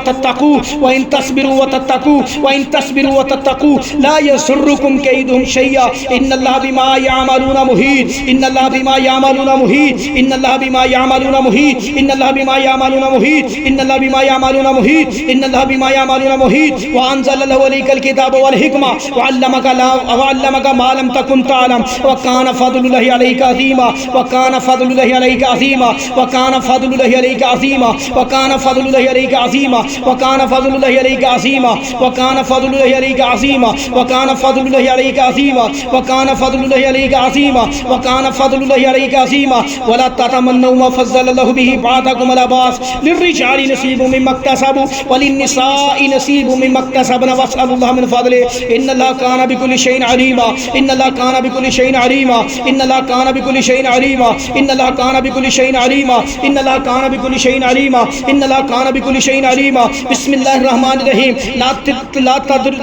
وتتقوا لا يضركم كيدهم شيئا ان الله بما يعملون محيط ان الله بما يعملون محيط ان الله بما يعملون محيط ان الله بما يعملون محيط ان الله بما يعملون محيط ان الله بما يعملون محيط. وانزل الله عليك الكتاب والحكمة وعلمك ما لم تكن تعلم وكان فضل الله عليك عظيما وكان فضل الله عليك عظيما وكان فضل الله عليك عظيما وكان فضل الله عليك عظيما وكان فضل الله عليك عظيما وكان فضل الله عليك عظيما وكان فضل الله عليك عظيما وكان فضل الله عليك عظيما وكان فضل الله عليك عظيما. ولا تتمنوا ما فضل الله به بعضكم على بعض للرجال نصيب مما اكتسبوا وللنساء نصيب مما اكتسبن واسألوا الله من فضله ان الله كان بكل شيء عليما ان الله كان بكل شيء عليما ان الله كان بكل شيء عليما ان الله كان بكل شيء عليما ان الله كان بكل شيء عليما ان الله كان بكل شيء عليما. بسم الله الرحمن الرحيم.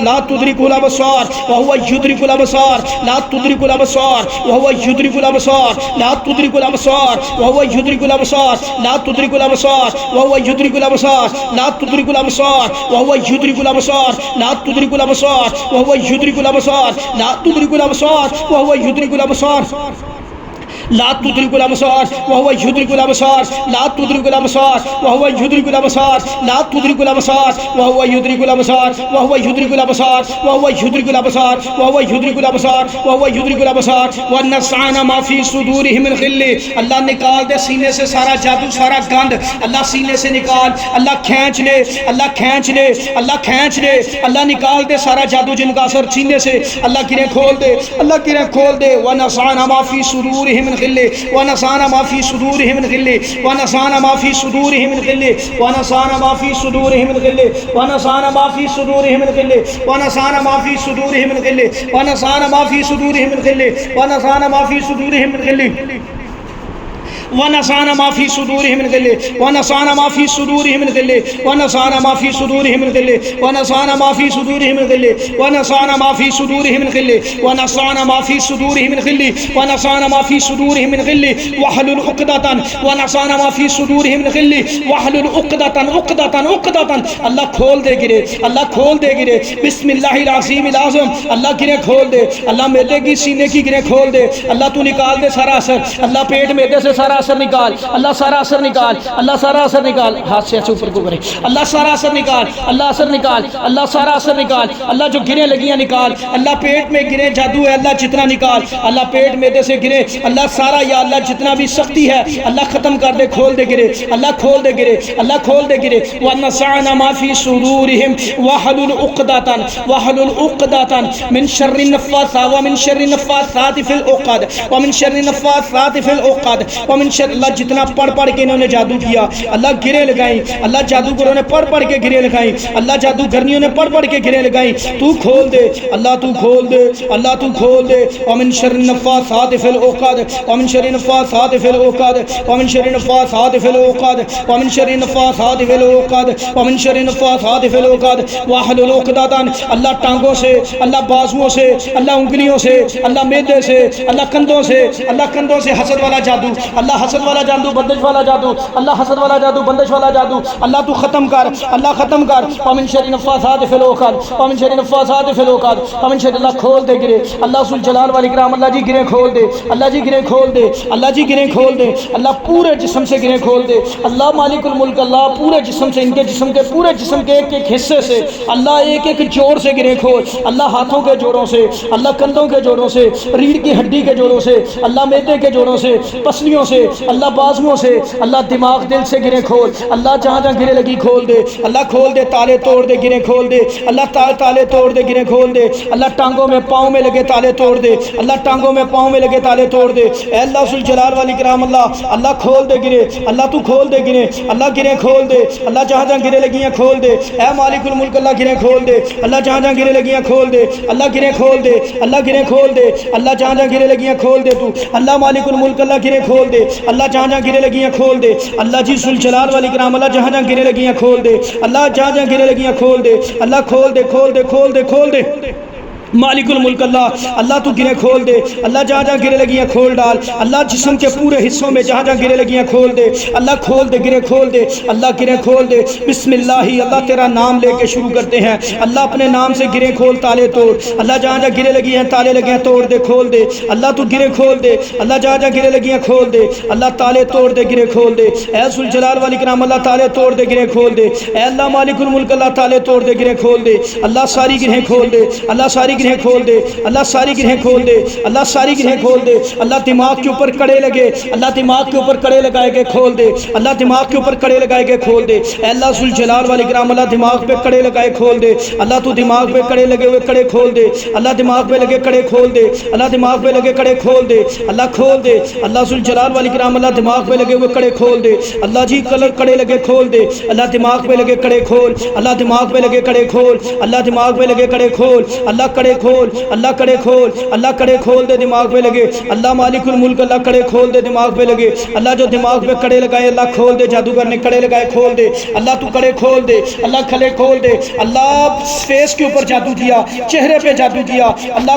لا تدرك الابصار وهو يدرك الابصار لا تدرك الابصار وهو يدرك الابصار لا تدرك الابصار وهو يدرك الابصار لا تدرك الابصار وهو يدرك الابصار لا تدرك الابصار وهو يدرك الابصار لا تدرك الابصار وهو يدرك الابصار لا تدرك الابصار وهو يدرك الابصار لا تدرك الابصار وهو يدرك الابصار لا تدرك الابصار وهو يدرك الابصار لا تدرك الابصار وهو يدرك الابصار وهو يدرك الابصار وهو يدرك الابصار وهو يدرك الابصار وهو يدرك الابصار. ونزعنا ما في صدورهم من غل اللہ نکال دے سینے سے سارا جادو سارا گند اللہ سینے سے نکال. اللہ کھینچ لے اللہ کھینچ لے اللہ کھینچ لے اللہ نکال دے سارا جادو جن کا اثر سینے سے اللہ گریں کھول دے اللہ گریں کھول دے. ونزعنا ما في صدورهم من غل ونزعنا ما في صدورهم من غل ونزعنا ما في صدورهم من غل ونزعنا ما في صدورهم من غل ونزعنا ما في صدورهم من غل ونزعنا ما في صدورهم من غل ونزعنا ما في صدورهم من غل ونزعنا ما في صدورهم من غل ونزعنا ما في صدورهم من غل ونزعنا ما في صدورهم من غل ونزعنا ما في صدورهم من غل ونزعنا ما في صدورهم من غل ونزعنا ما في صدورهم من غل ونزعنا ما في صدورهم من غل ونزعنا ما في صدورهم من غل واحلل عقدة ونزعنا ما في صدورهم من غل واحلل عقدة اللہ کھول دے گرے اللہ کھول دے گرے. بسم اللہ العظیم العظم اللہ گرے کھول دے اللہ میدے کی سینے کی گرے کھول دے اللہ تو نکال دے سارا اثر اللہ پیٹ میدے سے سارا اثر نکال، اللہ سارا اثر نکال، اللہ سارا اثر نکال، ہاتھ سے ایسے اوپر کو کرے، اللہ سارا اثر نکال، اللہ اثر نکال، اللہ سارا اثر نکال، اللہ جو گریں لگیاں نکال، اللہ پیٹ میں گرے جادو ہے اللہ جتنا نکال، اللہ پیٹ میدے سے گرے اللہ سارا، یا اللہ جتنا بھی سختی ہے اللہ ختم کر دے، کھول دے گرے، اللہ کھول دے گرے، اللہ کھول دے گرے، وَنَزَعْنَا مَا فِي صُدُورِهِمْ وَحْلُلْ عُقْدَةً مِنْ شَرِّ النَّفَّاثَاتِ وَمِنْ شَرِّ النَّفَّاثَاتِ فِي الْعُقَدِ وَمِنْ شَرِّ النَّفَّاثَاتِ فِي الْعُقَدِ وَمِنْ شَرِّ، اللہ جتنا پڑھ کے انہوں نے جادو کیا، اللہ گرے لگائیں، اللہ جادوگروں نے پڑھ کے گرے لگائیں، اللہ جادوگرنیوں نے پڑھ کے گرے لگائیں، تو کھول دے اللہ، تو کھول دے اللہ، تو کھول دے، وَمِنْ شَرِّ النَّفَّاثَاتِ فِي الْعُقَدِ وَمِنْ شَرِّ النَّفَّاثَاتِ فِي الْعُقَدِ وَمِنْ شَرِّ النَّفَّاثَاتِ فِي الْعُقَدِ وَمِنْ شَرِّ النَّفَّاثَاتِ فِي الْعُقَدِ وَمِنْ شَرِّ النَّفَّاثَاتِ فِي الْعُقَدِ وَاحْلُلْ عُقْدَةً، اللہ ٹانگوں سے، اللہ بازوؤں سے، اللہ انگلیوں سے، اللہ میدے سے، اللہ کندھوں سے، اللہ کندھوں سے حسد والا جادو، اللہ حسد والا جادو، بندش والا جادو، اللہ حسد والا جادو، بندش والا جادو، اللہ تو ختم کر، اللہ ختم کر، وَمِنْ شَرِّ النَّفَّاثَاتِ فِي الْعُقَدِ وَمِنْ شَرِّ النَّفَّاثَاتِ فِي الْعُقَدِ وَمِنْ شَرِّ، اللہ کھول دے گرے، اللہ ذو الجلال والاکرام، اللہ جی گرے کھول دے، اللہ جی گرے کھول دے، اللہ جی گرے کھول دے، اللہ پورے جسم سے گرے کھول دے، اللہ مالک الملک، اللہ پورے جسم سے، ان کے جسم کے پورے جسم کے ایک ایک حصے سے، اللہ ایک ایک جوڑ سے گرے کھول، اللہ ہاتھوں کے جوڑوں سے، اللہ کندھوں کے جوڑوں سے، ریڑھ کی ہڈی کے جوڑوں سے، اللہ میدے کے جوڑوں سے، پسلیوں سے، اللہ بازوؤں سے، اللہ دماغ دل سے گرے کھول، اللہ جہاں جہاں گرے لگی کھول دے، اللہ کھول دے، تالے توڑ دے، گرے کھول دے، اللہ تالے توڑ دے، گرے کھول دے، اللہ ٹانگوں میں پاؤں میں لگے تالے توڑ دے، اللہ ٹانگوں میں پاؤں میں لگے تالے توڑ دے، اے اللہ ذو الجلال والاکرام، اللہ کھول دے گرے، اللہ تو کھول دے گرے، اللہ گرے کھول دے، اللہ جہاں جہاں گرے لگیاں کھول دے، اے مالک الملک، اللہ گرے کھول دے، اللہ جہاں جہاں گرے لگیاں کھول دے، اللہ گرے کھول دے، اللہ گرے کھول دے، اللہ جہاں جہاں گرے لگیاں کھول دے، تو اللہ مالک الملک، اللہ گرے کھول دے، اللہ جہاں جہاں گرے لگیاں کھول دے، اللہ جی ذو الجلال والاکرام، اللہ جہاں جہاں گرے لگیاں کھول دے، اللہ جہاں جہاں گرے لگیاں کھول دے، اللہ کھول دے، کھول دے، کھول دے، کھول دے، مالک الملک، اللہ تو گرے کھول دے، اللہ جہاں جہاں گرے لگیاں کھول ڈال، اللہ جسم کے پورے حصوں میں جہاں جہاں گرے لگیاں کھول دے، اللہ کھول دے، گرے کھول دے، اللہ گرے کھول دے، بسم اللہ، اللہ تیرا نام لے کے شروع کرتے ہیں، اللہ اپنے نام سے گرے کھول، تالے توڑ، اللہ جہاں جہاں گرے لگی ہیں تالے لگے ہیں توڑ دے، کھول دے، اللہ تو گرے کھول دے، اللہ جہاں جہاں گرے لگی ہیں کھول دے، اللہ تالے توڑ دے، گرے کھول دے، اے ذو الجلال والاکرام، اللہ تالے توڑ دے، گرے کھول دے، اے اللہ مالک الملک، اللہ تالے توڑ دے، گرے کھول دے، اللہ ساری گرہیں کھول دے، اللہ ساری گرہیں کھول دے، اللہ ساری گرہیں کھول دے، اللہ ساری گرہیں کھول دے، اللہ دماغ کے اوپر کڑے لگے، اللہ دماغ کے اوپر کڑے لگائے گئے کھول دے، اللہ دماغ کے اوپر کڑے لگائے گئے کھول دے، اے اللہ ذو الجلال والاکرام، اللہ دماغ پہ کڑے لگائے کھول دے، اللہ تو دماغ پہ کڑے لگے ہوئے کڑے کھول دے، اللہ دماغ پہ لگے کڑے کھول دے، اللہ دماغ پہ لگے کڑے کھول دے، اللہ کھول دے، اللہ ذو الجلال والاکرام، اللہ دماغ پہ لگے ہوئے کڑے کھول دے، اللہ جی کڑے لگے کھول دے، اللہ دماغ پہ لگے کڑے کھول، اللہ دماغ پہ لگے کڑے کھول، اللہ دماغ پہ لگے کڑے کھول، اللہ کڑے کھول، اللہ کڑے کھول، اللہ کڑے کھول دے، دماغ پہ لگے، اللہ مالک الملک، اللہ کڑے کھول دے، دماغ پہ لگے، اللہ جو دماغ پہ کڑے لگائے اللہ کھول دے، جادوگر نے کڑے لگائے کھول دے، اللہ تو کڑے کھول دے، اللہ کھلے کھول دے، اللہ فیس کے اوپر جادو کیا، چہرے پہ جادو کیا، اللہ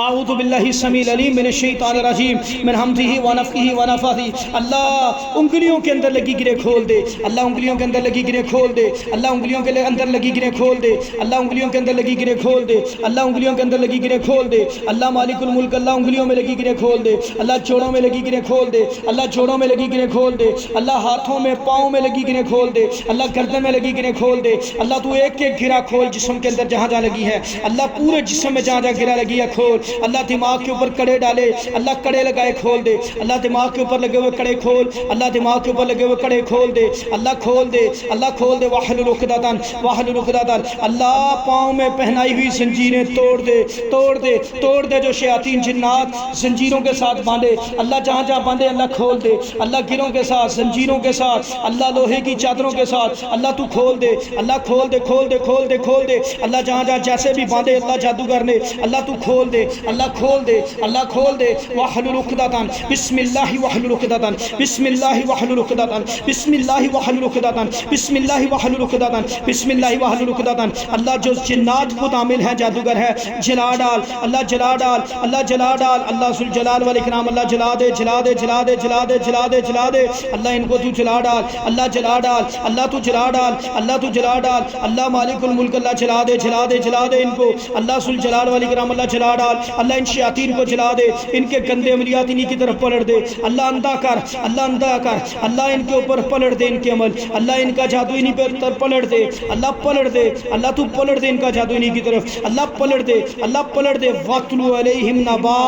اعوذ باللہ السمیع العلیم من الشیطان الرجیم من حمزہ ونفخہ ونفثہ، اللہ انگلیوں کے اندر لگی گرے کھول دے، اللہ انگلیوں کے اندر لگی گرے کھول دے، اللہ انگلیوں کے اندر لگی گرے کھول دے، اللہ انگلیوں کے اندر لگی گرے کھول دے، اللہ انگلیوں کے اندر لگی گرے کھول دے، اللہ مالک الملک، اللہ انگلیوں میں لگی گرے کھول دے، اللہ جوڑوں میں لگی گرے کھول دے، اللہ جوڑوں میں لگی گرے کھول دے، اللہ ہاتھوں میں پاؤں میں لگی گرے کھول دے، اللہ گردن میں لگی گرے کھول دے، اللہ تو ایک ایک گرا کھول جسم کے اندر جہاں جہاں لگی ہے، اللہ پورے جسم میں جہاں جہاں گرا لگی ہے کھول، اللہ دماغ کے اوپر کڑے ڈالے، اللہ کڑے لگائے کھول دے، اللہ دماغ کے اوپر لگے ہوئے کڑے کھول، اللہ دماغ کے اوپر لگے ہوئے کڑے کھول دے، اللہ کھول دے، اللہ کھول دے، واحلل عقدۃ، اللہ پاؤں میں پہنائی ہوئی زنجیریں توڑ دے، توڑ دے، توڑ دے، جو شیاطین جنات زنجیروں کے ساتھ باندھے، اللہ جہاں جہاں باندھے اللہ کھول دے، اللہ گروں کے ساتھ، زنجیروں کے ساتھ، اللہ لوہے کی چادروں کے ساتھ، اللہ تو کھول دے، اللہ کھول دے، کھول دے، کھول دے، کھول دے، اللہ جہاں جہاں جیسے بھی باندھے اللہ جادوگر نے، اللہ تو کھول دے، اللہ کھول دے، اللہ کھول دے، واحلل عقدۃ، بسم اللہ واحلل عقدۃ، بسم اللہ واحلل عقدۃ، بسم اللہ واحلل عقدۃ، بسم اللہ واحلل عقدۃ، بسم اللہ واحلل عقدۃ، اللہ جو جنات خود عامل ہے جادوگر ہے، جلا ڈال، اللہ جلا ڈال، اللہ جلا ڈال، اللہ ذو الجلال والاکرام، اللہ جلا دے، جلا دے، جلا دے، جلا دے، جلا دے، جلا دے، اللہ ان کو تو جلا ڈال، اللہ جلا ڈال، اللہ تو جلا ڈال، اللہ تو جلا ڈال، اللہ مالک الملک، اللہ جلا دے، جلا دے، جلا دے ان کو، اللہ ذو الجلال والاکرام، اللہ جلا ڈال، اللہ ان شیاطین کو جلا دے، ان کے گندے عملیات انہی کی طرف پلٹ دے، اللہ اندھا کر، اللہ اندھا کر، اللہ ان کے اوپر پلٹ دے ان کے عمل، اللہ ان کا جادو انہی پر پلٹ دے، اللہ پلٹ دے، اللہ تو پلٹ دے ان کا جادو انہی کی طرف، اللہ پلٹ دے، اللہ پلٹ دے۔ وَاتْلُ عَلَيْهِمْ نَبَأَ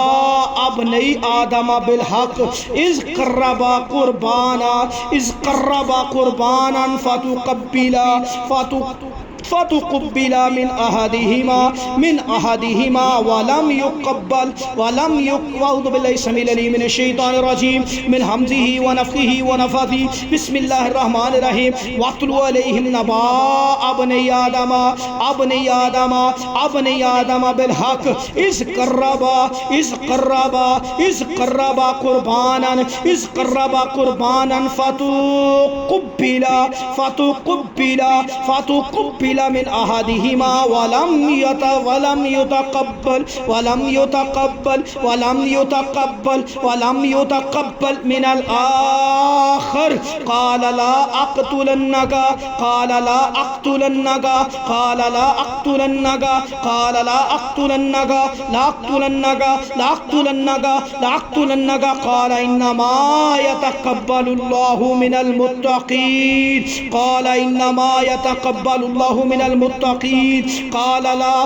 ابْنَيْ آدَمَ بِالْحَقِّ إِذْ قَرَّبَا قُرْبَانًا فتقبل من أحدهما ولم يقبل أعوذ بالله السميع العليم من الشيطان الرجيم من همزه ونفخه ونفثه بسم الله الرحمن الرحيم واتل عليهم نبأ ابني آدم بالحق إذ قربا قربانا فتقبل من أحدهما ولم يتقبل من الآخر قال لا أقتلنك قال إنما يتقبل الله من المتقين من المتقين قال لا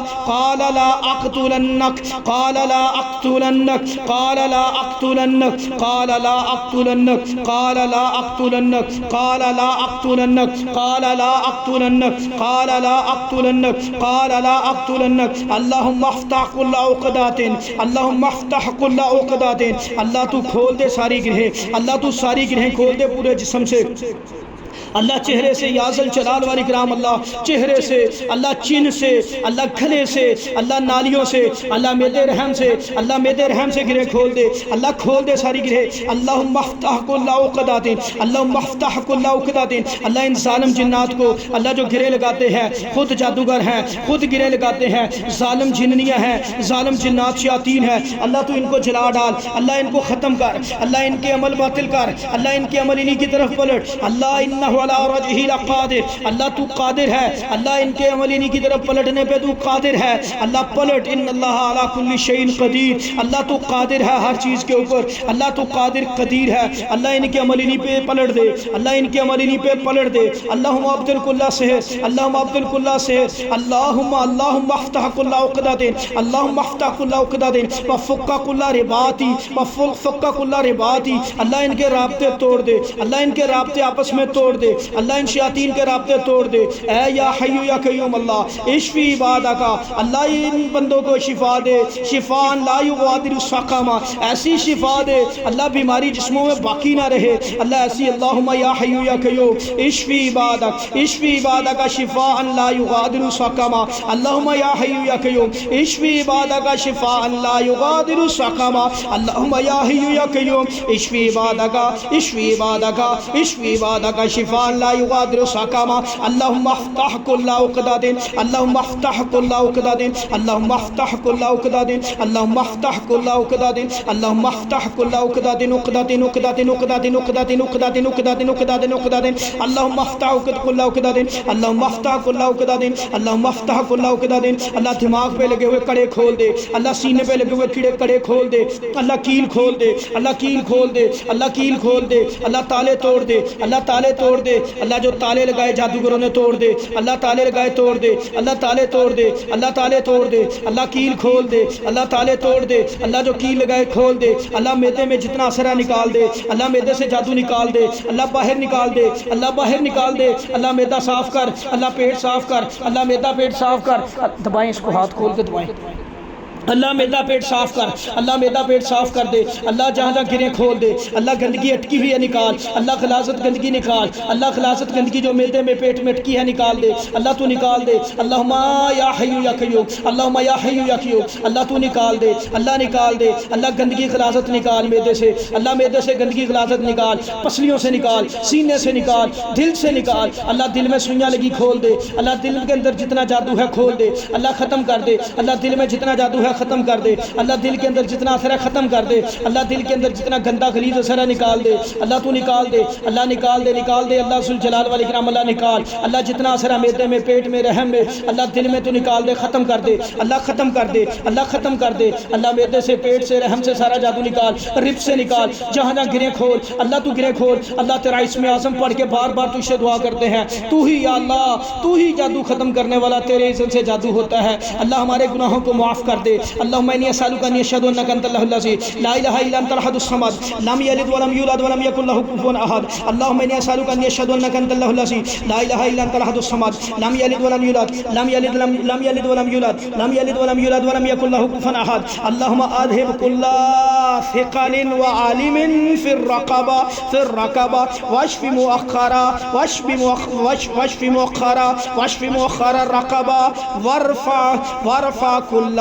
أقتلنك قال لا أقتلنك قال لا أقتلنك قال لا أقتلنك قال لا أقتلنك قال لا أقتلنك قال لا أقتلنك قال لا أقتلنك قال لا أقتلنك اللهم افتح كل عقدات اللهم افتح كل عقدات اللہ تو کھول دے ساری گرہیں، اللہ تو ساری گرہیں کھول دے پورے جسم سے، اللہ چہرے سے، یا ذل جلال والاکرام، اللہ چہرے سے، اللہ چین سے، اللہ گھلے سے، اللہ نالیوں سے، اللہ میدے رحم سے، اللہ میدے رحم سے گرہیں کھول دے، اللہ کھول دے ساری گرہیں۔ اللہم افتح کل عقدات، اللہم افتح کل عقدات، اللہ ان ظالم جنات کو، اللہ جو گرہیں لگاتے ہیں، خود جادوگر ہیں، خود گرہیں لگاتے ہیں، ظالم جننیاں ہیں، ظالم جنات شیاطین ہیں، اللہ تو ان کو جلا ڈال، اللہ ان کو ختم کر، اللہ ان کے عمل باطل کر، اللہ ان کے عمل انہی کی طرف پلٹ، اللہ انہ علی رجعہ لقادر، اللہ تو قادر ہے، اللہ ان کے عمل انہی کی طرف پلٹنے پہ تو قادر ہے، اللہ پلٹ، ان اللہ علی کل شیء قدیر، اللہ تو قادر ہے ہر چیز کے اوپر، اللہ تو قادر قدیر ہے، اللہ ان کے عمل انہی پہ پلٹ دے، اللہ ان کے عمل انہی پہ پلٹ دے۔ اللہم ابدل کل سحر، اللہم ابدل کل سحر، اللہم افتح کل عقدات، اللہم افتح کل عقدات وفک کل رباطی، اللہ ان کے رابطے توڑ دے، اللہ ان کے رابطے آپس میں توڑ دے، اللہ ان شیاطین کے رابطے توڑ دے۔ اے یا حی یا قیوم اللہ اشفی عبادک، اللہ ان بندوں کو شفا دے، شفاء لا یغادر سقما، ایسی شفا دے اللہ بیماری جسموں میں باقی نہ رہے، اللہ ایسی۔ اللہم یا حی یا قیوم اشفی عبادک شفاء لا یغادر سقما، اللہم یا حی یا قیوم اشفی عبادک شفاء لا یغادر سقما، اللہم یا حی یا قیوم اشفی عبادک شفاء لا يغادر سقما، اللهم افتح كل عقدات، اللهم افتح كل عقدات، اللهم افتح كل عقدات، اللهم افتح كل عقدات، اللهم افتح كل عقدات، عقدات اللهم افتح كل عقدات، اللهم افتح كل عقدات، اللهم افتح كل عقدات۔ اللہ دماغ پہ لگے ہوئے کڑے کھول دے، اللہ سینے پہ لگے ہوئے کیڑے کڑے کھول دے، اللہ کیل کھول دے، اللہ کیل کھول دے، اللہ کیل کھول دے، اللہ تالے توڑ دے، اللہ تالے توڑ دے، اللہ جو تالے لگائے جادوگروں نے توڑ دے، اللہ تالے لگائے توڑ دے، اللہ تالے توڑ دے، اللہ تالے توڑ دے، اللہ کیل کھول دے، اللہ تالے توڑ دے، اللہ جو کیل لگائے کھول دے، اللہ میدے میں جتنا اثر ہے نکال دے، اللہ میدے سے جادو نکال دے، اللہ باہر نکال دے، اللہ باہر نکال دے، اللہ میدہ صاف کر، اللہ پیٹ صاف کر، اللہ میدہ پیٹ صاف کر، دبائیں اس کو، ہاتھ کھول کے دبائیں، اللہ میدا پیٹ صاف کر، اللہ میدا پیٹ صاف کر دے، اللہ جہاں جہاں گریں کھول دے، اللہ گندگی اٹکی ہوئی ہے نکال، اللہ خلاصت گندگی نکال، اللہ خلاصت گندگی جو میدے میں پیٹ میں اٹکی ہے نکال دے، اللہ تو نکال دے، اللہم یا حی یا قیوم، اللہم یا حی یا قیوم، اللہ تو نکال دے، اللہ نکال دے، اللہ گندگی خلاصت نکال میدے سے، اللہ میدے سے گندگی خلاصت نکال، پسلیوں سے نکال، سینے سے نکال، دل سے نکال، اللہ دل میں سوئیاں لگی کھول دے، اللہ دل کے اندر جتنا جادو ہے کھول دے، اللہ ختم کر دے، اللہ دل میں جتنا جادو ہے ختم کر دے اللہ، دل کے اندر جتنا اثر ہے ختم کر دے اللہ، دل کے اندر جتنا گندا غلیظ اثر ہے نکال دے اللہ، تو نکال دے اللہ، نکال دے اللہ ذوالجلال والاکرام اللہ نکال اللہ، جتنا اثر ہے معدے میں، پیٹ میں، رحم میں اللہ، دل میں تو نکال دے، ختم کر دے اللہ، ختم کر دے اللہ، ختم کر دے اللہ، معدے سے، پیٹ سے، رحم سے سارا جادو نکال، رب سے نکال، جہاں جہاں گریں کھول اللہ، تو گریں کھول اللہ، تیرا اسم اعظم پڑھ کے بار بار تجھ سے دعا کرتے ہیں، تو ہی یا اللہ، تو ہی جادو ختم کرنے والا، تیرے اذن سے جادو ہوتا ہے اللہ، ہمارے گناہوں کو معاف کر دے اللہم انی اسألک ان اشہد انک انت اللہ الذی لا الہ الا انت الاحد الصمد لم یلد ولم یولد ولم یکن له کفوا احد اللہم انی اسألک ان اشہد انک انت اللہ الذی لا الہ الا انت الاحد الصمد لم یلد ولم یولد ولم یولد ولم یکن له کفوا احد اللہم اذهب کل ثقل وعالم فی الرقبہ واشف مؤخر الرقبہ وارفع کل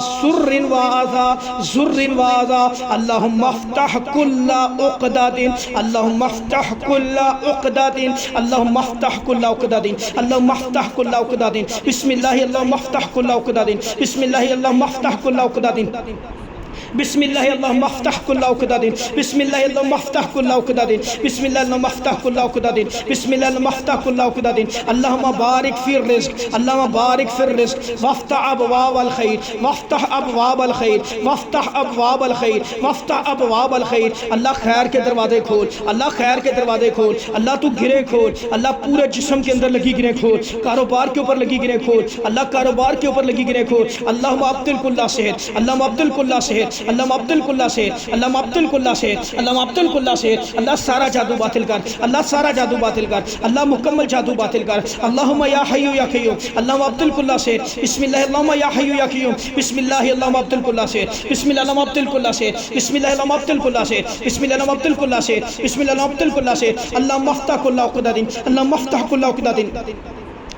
سر وآذى اللهم افتح كل عقدة اللهم افتح كل عقدة اللهم افتح كل عقدة اللهم افتح كل عقدة بسم الله اللهم افتح كل عقدة بسم الله اللهم افتح كل عقدة بسم الله اللهم افتح كل عقدة بسم الله اللهم افتح كل عقدة بسم الله اللهم افتح كل عقدة بسم الله اللهم افتح كل عقدة اللهم بارك في الرزق اللهم بارك في الرزق وافتح ابواب الخير وافتح ابواب الخير وافتح ابواب الخير وافتح ابواب الخير اللہ خیر کے دروازے کھول اللہ، خیر کے دروازے کھول اللہ، تو گرے کھول اللہ، پورے جسم کے اندر لگی گرے کھول، کاروبار کے اوپر لگی گرے کھول اللہ، کاروبار کے اوپر لگی گرے کھول اللہم ابدل کل صحت اللہم ابدل کل صحت اللہم ابدل کل صحت اللہم ابدل کل صحت اللہم ابدل کل صحت اللہ، سارا جادو باطل کر اللہ، سارا جادو باطل کر اللہ، مکمل جادو باطل کر اللہم یا حی یا قیوم اللہم ابدل کل صحت بسم اللہ اللہم یا حی یا قیوم بسم اللہ اللہم ابدل کل صحت بسم اللہ اللہم ابدل کل صحت بسم اللہ اللہم ابدل کل صحت بسم اللہ اللہم ابدل کل صحت بسم اللہ اللہم ابدل کل صحت اللہم افتح کل عقدة اللہم افتح کل عقدة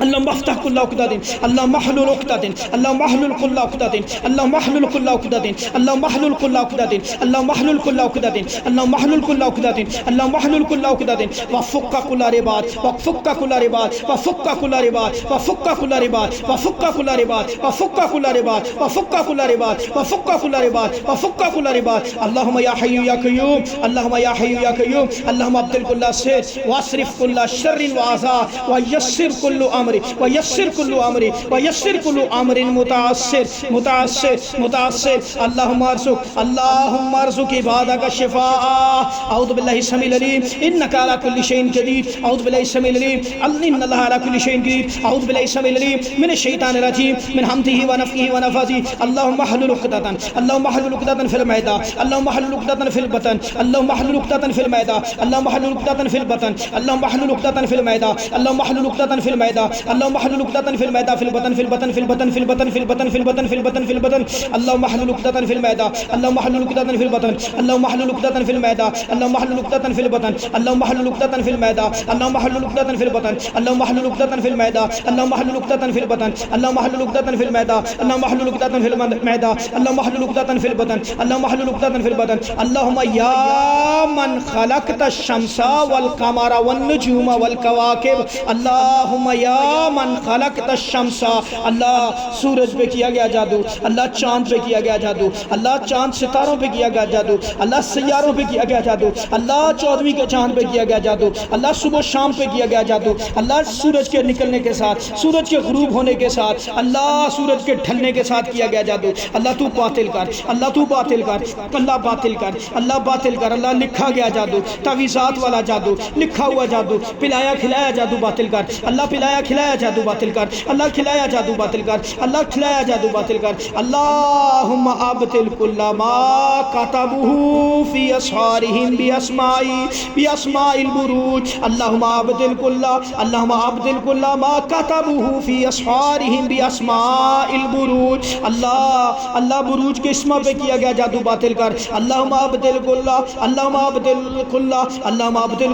اللهم افتح كل عقدة اللهم احلل عقدة اللهم احلل كل عقدة اللهم احلل كل عقدة اللهم احلل كل عقدة اللهم احلل كل عقدة اللهم احلل كل عقدة اللهم احلل كل عقدة وفك كل رباط وفك كل رباط وفك كل رباط وفك كل رباط وفك كل رباط وفك كل رباط وفك كل رباط وفك كل رباط وفك كل رباط اللهم يا حي يا قيوم اللهم يا حي يا قيوم اللهم ابدل كل سر واصرف كل شر وعذاب ويسر كل امر ويسر كل امر ويسر كل امر متعسر اللهم ارزق عبادك الشفاء اعوذ بالله السميع العليم انك على كل شيء قدير اعوذ بالله السميع العليم ان الله على كل شيء قدير اعوذ بالله السميع العليم من الشيطان الرجيم من همزه ونفخه ونفثه اللهم احلل عقدة اللهم احلل عقدة في المعدة اللهم احلل عقدة في البطن اللهم احلل عقدة في المعدة اللهم احلل عقدة في البطن اللهم احلل عقدة في المعدة اللهم احلل عقدة في المعدة اللهم احلل عقدة في المعدة في البطن في البطن في البطن في البطن في البطن في البطن في البطن في البطن اللهم احلل عقدة في المعدة اللهم احلل عقدة في البطن اللهم احلل عقدة في المعدة اللهم احلل عقدة في البطن اللهم احلل عقدة في المعدة اللهم احلل عقدة في البطن اللهم احلل عقدة في المعدة اللهم احلل عقدة في البطن اللهم احلل عقدة في المعدة اللهم احلل عقدة في المعدة اللهم احلل عقدة في البطن اللهم احلل عقدة في البطن اللهم يا من خلقت الشمس والقمر والنجوم والكواكب اللهم يا من خلقت الشمس اللہ، سورج پہ کیا گیا جادو اللہ، چاند پہ کیا گیا جادو اللہ، چاند ستاروں پہ کیا گیا جادو اللہ، سیاروں پہ کیا گیا جادو اللہ، 14ویں کے چاند پہ کیا گیا جادو اللہ، صبح شام پہ کیا گیا جادو اللہ، سورج کے نکلنے کے ساتھ، سورج کے غروب ہونے کے ساتھ اللہ، سورج کے ڈھلنے کے ساتھ کیا گیا جادو اللہ، تو باطل کر اللہ، تو باطل کر اللہ، باطل کر اللہ، باطل کر اللہ، لکھا گیا جادو، تعویذات والا جادو، لکھا ہوا جادو، پلایا کھلایا جادو باطل کر اللہ، پلایا کھلایا جادو باطل کر اللہ، کھلایا جادو باطل کر اللہ، کھلایا جادو باطل کر اللہم ابطل کل ما کتبہ فی اسحارہم باسماء البروج اللہم ابطل کل ما کتبہ فی اسحارہم باسماء البروج اللہ بروج کے اسماء پہ کیا گیا جادو باطل کر اللہم ابطل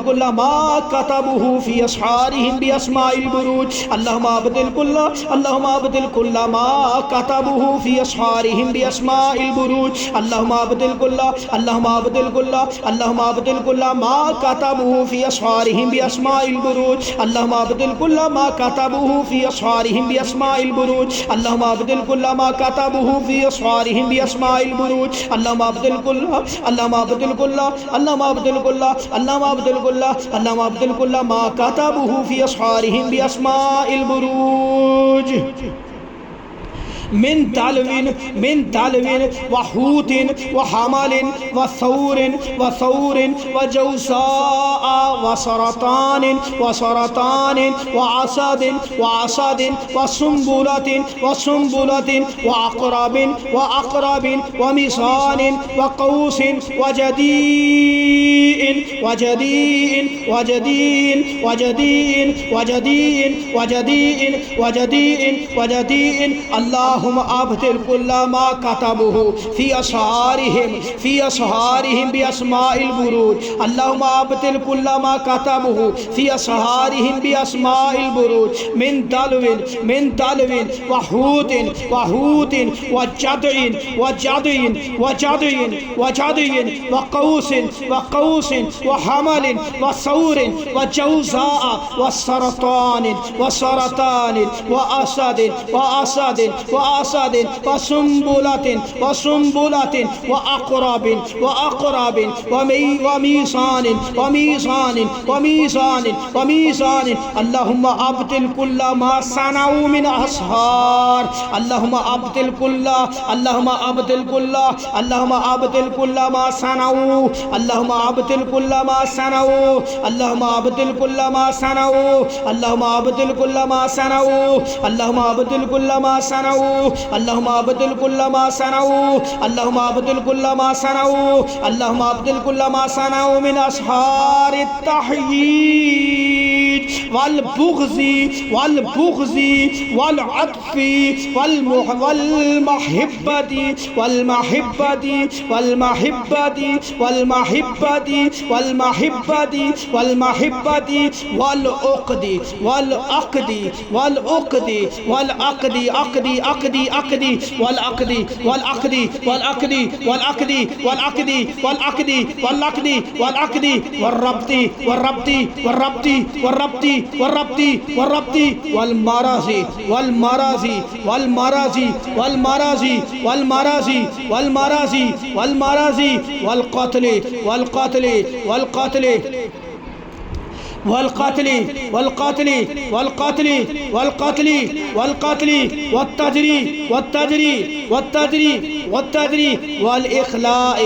کل ما کتبہ فی اسحارہم باسماء البروج اللهم أبدل كل ما كتبه في أسفارهم بأسماء البروج اللهم أبدل كل ما كتبه في أسفارهم بأسماء البروج اللهم أبدل كل ما كتبه في أسفارهم بأسماء البروج اللهم أبدل كل ما كتبه في أسفارهم بأسماء البروج اللهم أبدل كل ما كتبه في أسفارهم بأسماء البروج من تلو وحوت وحمل وثور وجوساء وسرطان وعسد وسنبلة وعقرب ومصان وقوس وجديء اللهم أبدل كل ما كتبه في أسفارهم بأسماء البروج اللهم أبدل كل ما كتبه في أسفارهم بأسماء البروج من دلو وحوت وجدع وقوس وحمل وثور وجوزاء وسرطان وأسد وسنبلة وعقرب وميزان اللهم أبدل كل ما صنعوا من أسحار اللهم أبدل كل ما صنعوا اللهم أبدل كل ما صنعوا اللهم أبدل كل ما صنعوا اللهم أبدل كل ما صنعوا اللهم أبدل كل ما صنعوا اللهم أبدل كل ما صنعوا اللهم أبدل كل ما صنعوا اللهم أبدل كل ما صنعوا من أسحار التحييد والبغض والعطف والربط والقتل والتجري والإخلاء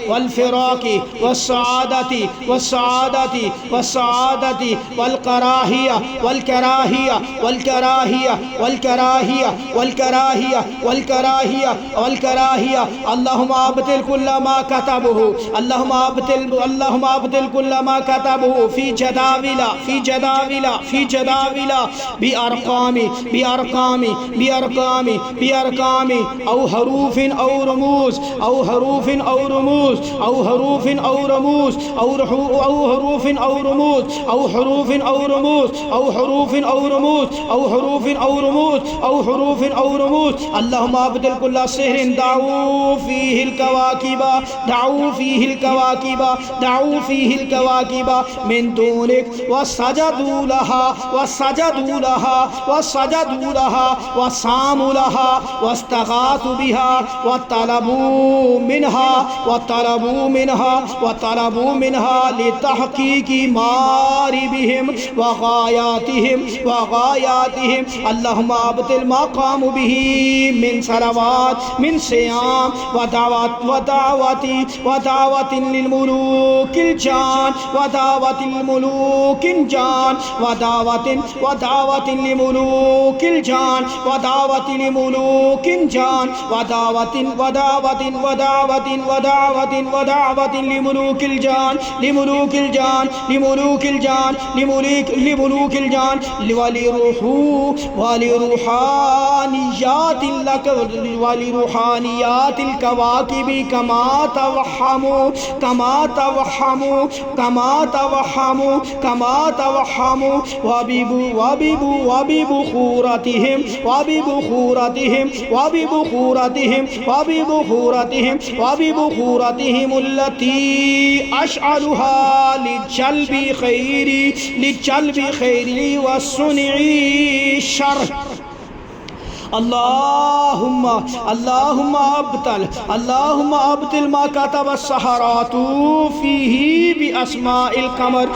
والفراق والسعادة والكراهية اللهم أبدل كل ما كتبه اللهم أبدل كل ما كتبه في جداول بأرقام أو حروف أو رموز اللهم أبدل كل سحر دعوا فيه الكواكب من دونك وسجدوا لها وصاموا لها واستغاثوا بها وطلبوا منها لتحقيق ماربهم وغاياتهم اللهم أبدل ما قاموا به من صلوات من صيام ودعوة للملوك الجان ودعوة لملوك الجان ودعوة لملوك الجان ودعوة لملوك الجان ودعوة لملوك الجان ولروحانيات لك ولروحانيات الكواكب كما توهموا وببخورتهم التي أشعلها لجلب خير وصنع الشر. اللهم ابطل ما كتب السحرات فيه بأسماء القمر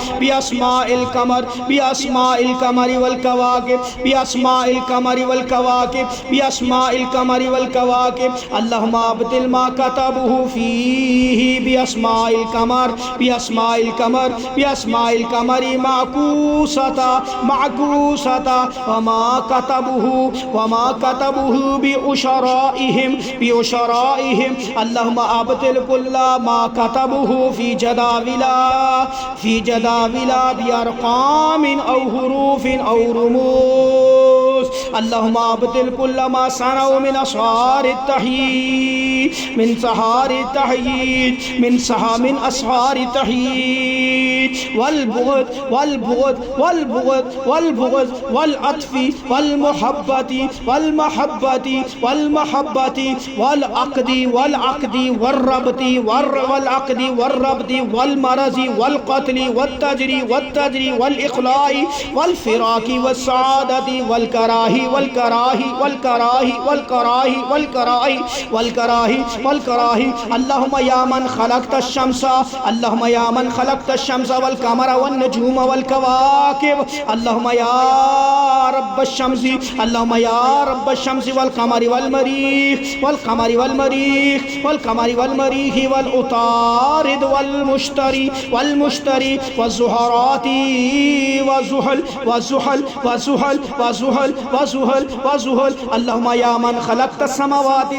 والكواكب. اللهم ابطل ما كتبه فيه بأسماء القمر معكوسة وما كتبه بأشرائهم. اللهم ابطل كل ما كتبه في جداول بأرقام أو حروف أو رموز. اللهم ابطل كل ما صنعوا من أسحار التحييد والبغض والعطف والمحبة والعقد والربط والمرض والقتل والتجري والإخلاء والفراق والسعادة والكراهي اللهم يا من خلقت الشمس والقمر والنجوم والكواكب. اللهم يا رب الشمس والقمر والمريخ والعطارد والمشتري والزهرات وزحل. اللهم يا من خلقت السماوات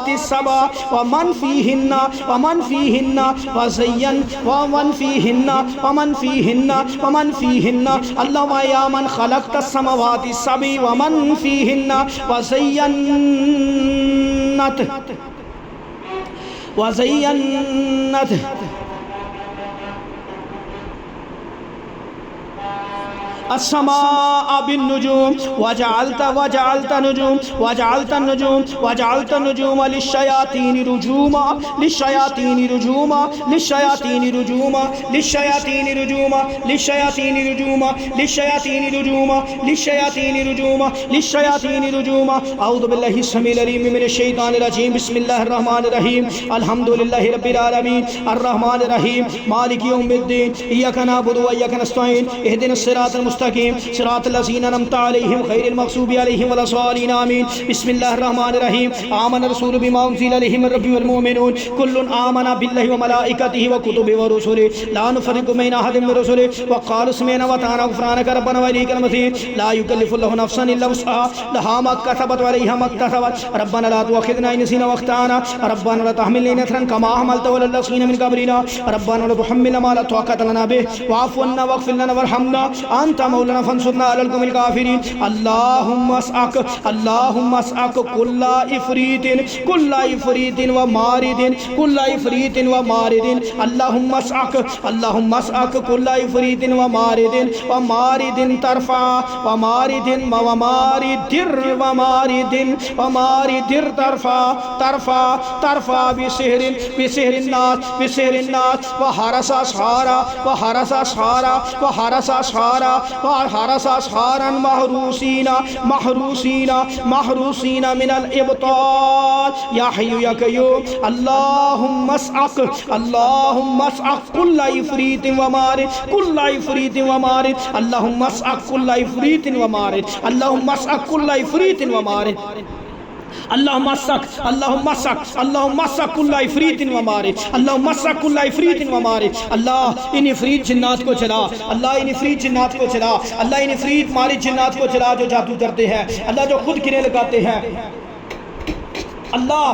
السبع ومن فيهن اللهم يا من خلقت السماوات السبع ومن فيهن وزينت السماء بالنجوم وجعلت النجوم للشياطين رجوما أعوذ بالله السميع العليم من الشيطان الرجيم. بسم الله الرحمن الرحيم. الحمد لله رب العالمين الرحمن الرحيم مالك يوم الدين إياك نعبد وإياك نستعين اهدنا الصراط المستقيم صراط الذين أنعمت عليهم غير المغضوب عليهم ولا الضالين آمين. بسم الله الرحمن الرحيم. آمن الرسول بما أنزل إليه من ربه والمؤمنون كل آمن بالله وملائكته وكتبه ورسله لا نفرق بين أحد من رسله وقالوا سمعنا وأطعنا غفرانك ربنا وإليك المصير. لا يكلف الله نفسا إلا وسعها لها ما كسبت وعليها ما اكتسبت. ربنا لا تؤاخذنا إن نسينا وأخطأنا. ربنا لا تحملنا إصرا كما حملته على الذين من قبلنا. ربنا لا تحملنا ما لا طاقة لنا به واعف عنا واغفر لنا وارحمنا أنت مولانا فانصرنا على القوم الكافرين. اللهم اسألك كل إفريت ومارد. اللهم اسألك كل إفريت ومارد ترفع ومارد ترفع بسحر الناس وحرس أسحارا محروسين من الإبطال. يا حي يا قيوم. اللهم اسألك كل إفريت ومارد. اللهم اسألك كل إفريت ومارد. اللهم اسألك كل إفريت ومارد. اللهم اسألك كل إفريت ومارد. اللهم اسألك كل إفريت ومارد. اللہ ان افریت جنات کو چلا. اللہ ان افریت مارد جنات کو چلا جو جادو کرتے ہیں. اللہ جو خود کرے لگاتے ہیں. اللہ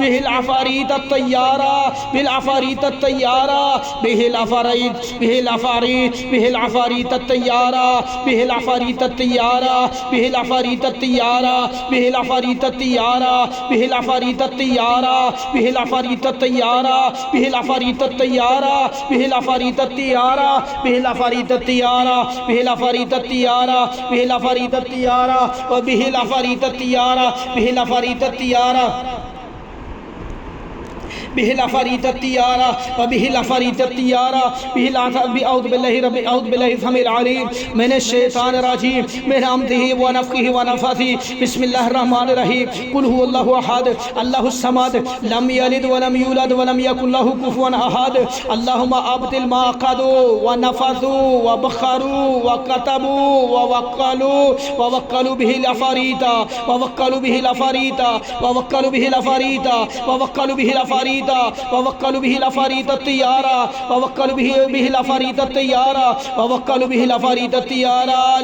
به العفاريت الطيارة بالعفاريت الطيارة به العفاريت به العفاريت به العفاريت الطيارة به العفاريت الطيارة به العفاريت الطيارة به العفاريت الطيارة به العفاريت الطيارة به العفاريت الطيارة به العفاريت الطيارة به العفاريت الطيارة به العفاريت الطيارة به العفاريت الطيارة به العفاريت الطيارة وبه العفاريت الطيارة به العفاريت الطيارة به العفاريت الطيارة وبه العفاريت الطيارة به أعوذ بالله السميع العليم من الشيطان الرجيم من همزه ونفخه ونفثه بسم الله الرحمن الرحيم قل هو الله أحد الله الصمد لم يلد ولم يولد ولم يكن له كفوا أحد اللهم أبطل ما قالوا ونفثوا وبخروا وكتبوا ووكلوا به العفاريت ووكلوا به العفاريت ووكلوا به العفاريت ووكلوا به العفاريت ووكلوا به العفاريت الطيارة ووكلوا به العفاريت الطيارة ووكلوا به العفاريت الطيارة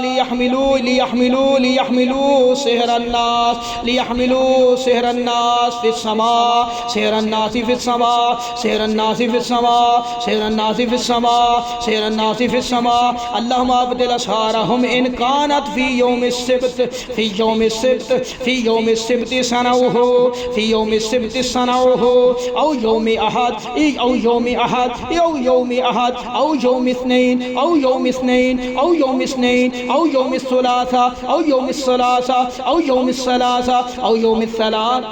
ليحملوا سحر الناس ليحملوا سحر الناس في السماء سحر الناس في السماء سحر الناس في السماء سحر الناس في السماء سحر الناس في السماء اللهم أبدل أسحارهم إن كانت في يوم السبت في يوم السبت في يوم السبت صنعوه في يوم السبت صنعوه أو يوم أحد أو يوم أحد أو يوم أحد أو يوم اثنين أو يوم اثنين أو يوم اثنين أو يوم الثلاثاء أو يوم الثلاثاء أو يوم الثلاثاء أو يوم الثلاث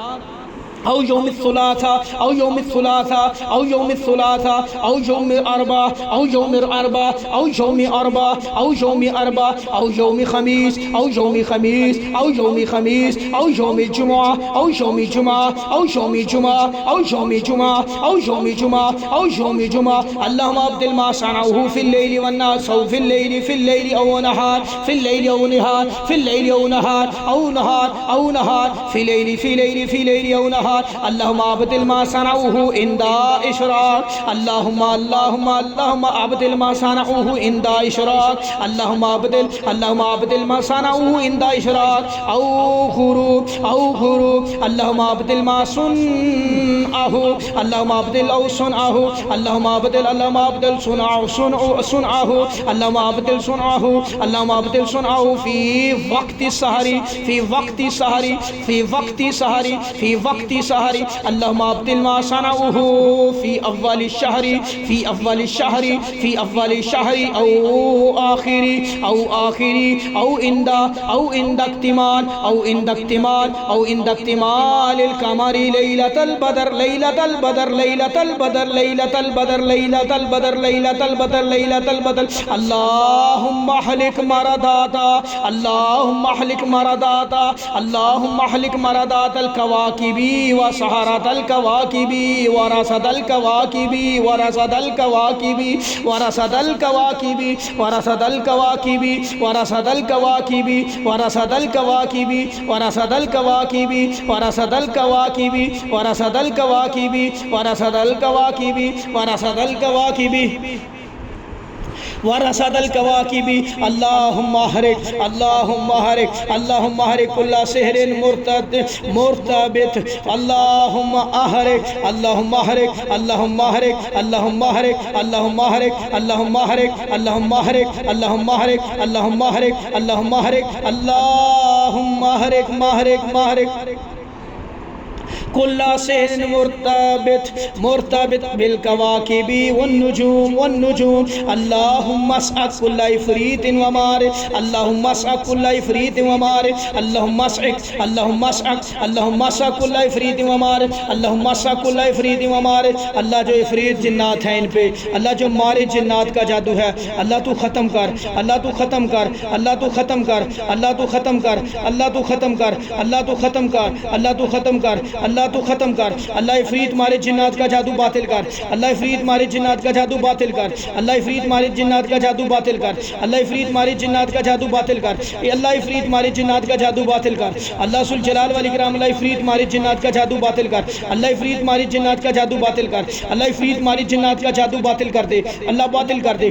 أو يوم الثلاثاء أو يوم الثلاثاء أو يوم الثلاثاء أو يوم الأربعاء أو يوم الأربعاء أو يوم الأربعاء أو يوم الأربعاء أو يوم خميس أو يوم خميس أو يوم خميس أو يوم الجمعة أو يوم الجمعة أو يوم الجمعة أو يوم الجمعة أو يوم الجمعة أو يوم الجمعة اللهم أبدل ما صنعوه في الليل والناس أو في الليل أو نهار في الليل أو نهار في الليل أو نهار أو نهار أو نهار في ليل أو نهار اللهم أبدل ما صنعوه عند إشراق اللهم أبدل ما صنعوه عند إشراق اللهم أبدل ما صنعوه عند إشراق أو غروب اللهم أبدل ما صنعه اللهم أبدل أو صنعه اللهم أبدل صنعه اللهم أبدل صنعه اللهم أبدل صنعه في وقت السحر في وقت السحر في وقت السحر في وقت السحر اللهم أبدل ما صنعوه في أول الشهر في أول الشهر في أول الشهر أو آخر أو عند اكتمال القمر ليلة البدر اللهم اهلك مرضات الكواكب وسحرة الكواكب ورصد الكواكب ورصد الكواكب ورصد الكواكب ورصد الكواكب ورصد الكواكب ورصد الكواكب ورصد الكواكب ورصد الكواكب ورصد الكواكب ورصد الكواكب ورصد الكواكب ورصد الكواكب اللهم احرق كل سحر مرتبط اللهم احرق اللهم احرق اللهم احرق اللهم احرق اللهم احرق اللهم احرق اللهم احرق اللهم احرق اللهم احرق اللهم احرق اللهم احرق كل سحر مرتبط بالكواكب والنجوم اللهم اسعق كل عفريت ومارد اللهم اسعق كل عفريت ومارد اللهم اسعق كل عفريت ومارد اللهم اسعق كل عفريت ومارد اللہ جو عفریت جنات ہیں ان پہ اللہ جو مارد جنات کا جادو ہے اللہ تو ختم کر اللہ تو ختم کر اللہ تو ختم کر اللہ تو ختم کر اللہ تو ختم کر اللہ تو ختم کر اللہ تو ختم کر اللہ تو ختم کر اللہ عفریت مارے جنات کا جادو باطل کر اللہ عفریت مارے جنات کا جادو باطل کر اللہ عفریت مارے جنات کا جادو باطل کر اللہ عفریت مارے جنات کا جادو باطل کر اللہ عفریت مارے جنات کا جادو باطل کر اللہ ذو الجلال والاکرام اللہ عفریت مارے جنات کا جادو باطل کر اللہ عفریت مارے جنات کا جادو باطل کر اللہ عفریت مارے جنات کا جادو باطل کر دے اللہ باطل کر دے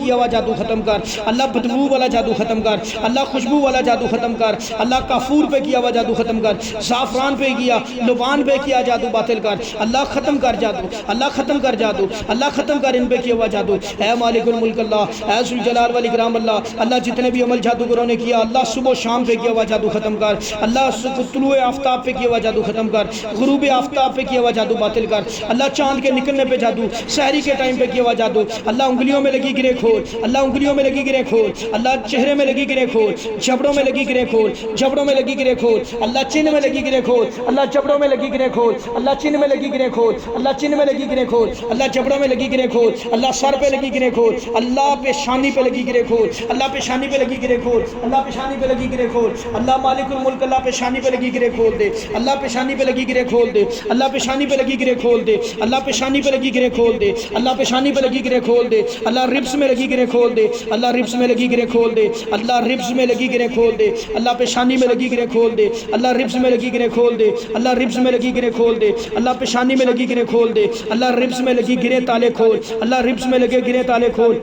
کیا ہوا جادو ختم کر، اللہ بدبو والا جادو ختم کر، اللہ خوشبو والا جادو ختم کر، اللہ کافور پہ کیا ہوا جادو ختم کر، زعفران پہ کیا، لبان پہ کیا جادو باطل کر، اللہ ختم کر جادو، اللہ ختم کر جادو، اللہ ختم کر ان پہ کیا ہوا جادو۔ اے مالک الملک اللہ، اے ذوالجلال والاکرام اللہ، اللہ جتنے بھی عمل جادوگروں نے کیا اللہ صبح و شام پہ کیا ہوا جادو ختم کر، اللہ طلوع آفتاب پہ کیا ہوا جادو ختم کر، غروب آفتاب پہ کیا ہوا جادو باطل کر، اللہ چاند کے نکلنے پہ جادو، سحری کے ٹائم پہ کیا ہوا جادو، اللہ انگلیوں میں لگی گرے کھول، اللہ انگلیوں میں لگی گرے کھول، اللہ چہرے میں لگی گرے کھول، جبڑوں میں لگی گرے کھول، جبڑوں میں لگی گرے کھول، اللہ چن میں لگی گرے کھول، اللہ جبڑوں میں لگی گرے کھول، اللہ چن میں لگی گرے کھول، اللہ چن میں لگی گرے کھول، اللہ جبڑوں میں لگی گرے کھول، اللہ سر پہ لگی گرے کھول، اللہ پیشانی پہ لگی گرے کھول، اللہ پیشانی پہ لگی گرے کھول، اللہ پیشانی پہ لگی گرے کھول، اللہ مالک الملک اللہ پیشانی پہ لگی گرے کھول دے، اللہ پیشانی پہ لگی گرے کھول دے، اللہ پیشانی پہ لگی گرے کھول دے، اللہ پیشانی پہ لگی گرے کھول دے، اللہ پیشانی پہ لگی گرے کھول دے، اللہ ربس میں لگی گرے کھول دے، اللہ ربس میں لگی گرے کھول دے، اللہ ربس میں لگی گرے کھول دے، اللہ پیشانی میں لگی گرے کھول دے، اللہ ربس میں لگی گرے کھول دے، اللہ ربس میں لگی گرے کھول دے، اللہ پیشانی میں لگی گرے کھول دے، اللہ ربس میں لگی گرے تالے کھول، اللہ ربس میں لگے گرے تالے کھول،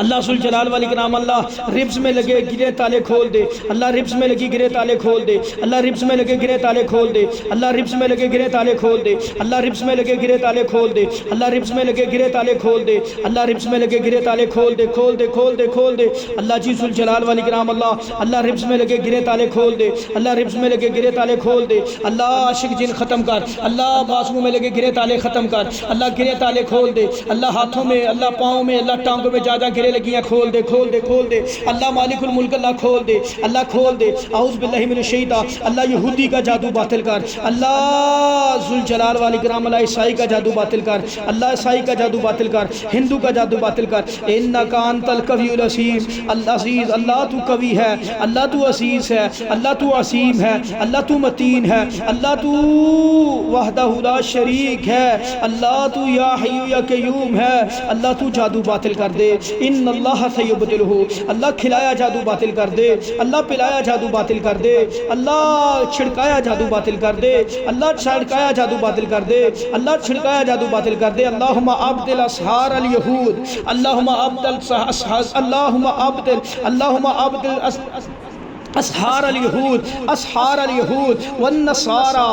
اللہ ذوالجلال والاکرام اللہ ربس میں لگے گرے تالے کھول دے، اللہ ربس میں لگی گرے تالے کھول دے، اللہ ربس میں لگے گرے تالے کھول دے، اللہ ربس میں لگے گرے تالے کھول دے، اللہ ربس میں لگے گرے تالے کھول دے، اللہ ربس میں لگے گرے تالے کھول دے، اللہ ربس میں لگے گرے تالے کھول دے، کھول دے کھول دے کھول دے، اللہ جی ذوالجلال والاکرام اللہ ربس میں لگے گرے تالے کھول دے، اللہ ربس میں لگے گرے تالے کھول دے، اللہ عاشق جن ختم کر، اللہ بازو میں لگے گرے تالے ختم کر، اللہ گرے تالے کھول دے، اللہ ہاتھوں میں، اللہ پاؤں میں، اللہ ٹانگوں میں جا گرے لگیاں کھول دے کھول دے کھول دے، اللہ مالک الملک اللہ کھول دے، اللہ کھول دے، اعوذ باللہ من الشیطان، اللہ یہودی کا جادو باطل کر، اللہ ذوالجلال والاکرام اللہ عیسائی کا جادو باطل کر، اللہ عیسائی کا جادو باطل کر، ہندو کا جادو باطل کر، انک انت القوی العزیز، العزیز اللہ تو قوی ہے، اللہ تو عزیز ہے، اللہ تو عظیم ہے، اللہ تو متین ہے، اللہ تو وحدہ لا شریک ہے، اللہ تو یا حی یا قیوم ہے، اللہ تو جادو باطل کر دے، ان اللہ سیبدلہ، اللہ کھلایا جادو باطل کر دے، اللہ پلایا جادو باطل کر دے، اللہ چھڑکایا جادو باطل کر دے، اللہ چھڑکایا جادو باطل کر دے، اللہ چھڑکایا جادو باطل کر دے، اللہم ابدل اسحار الیہود، اللہم ابدل اسحار الیہود، اسحار الیہود والنصارى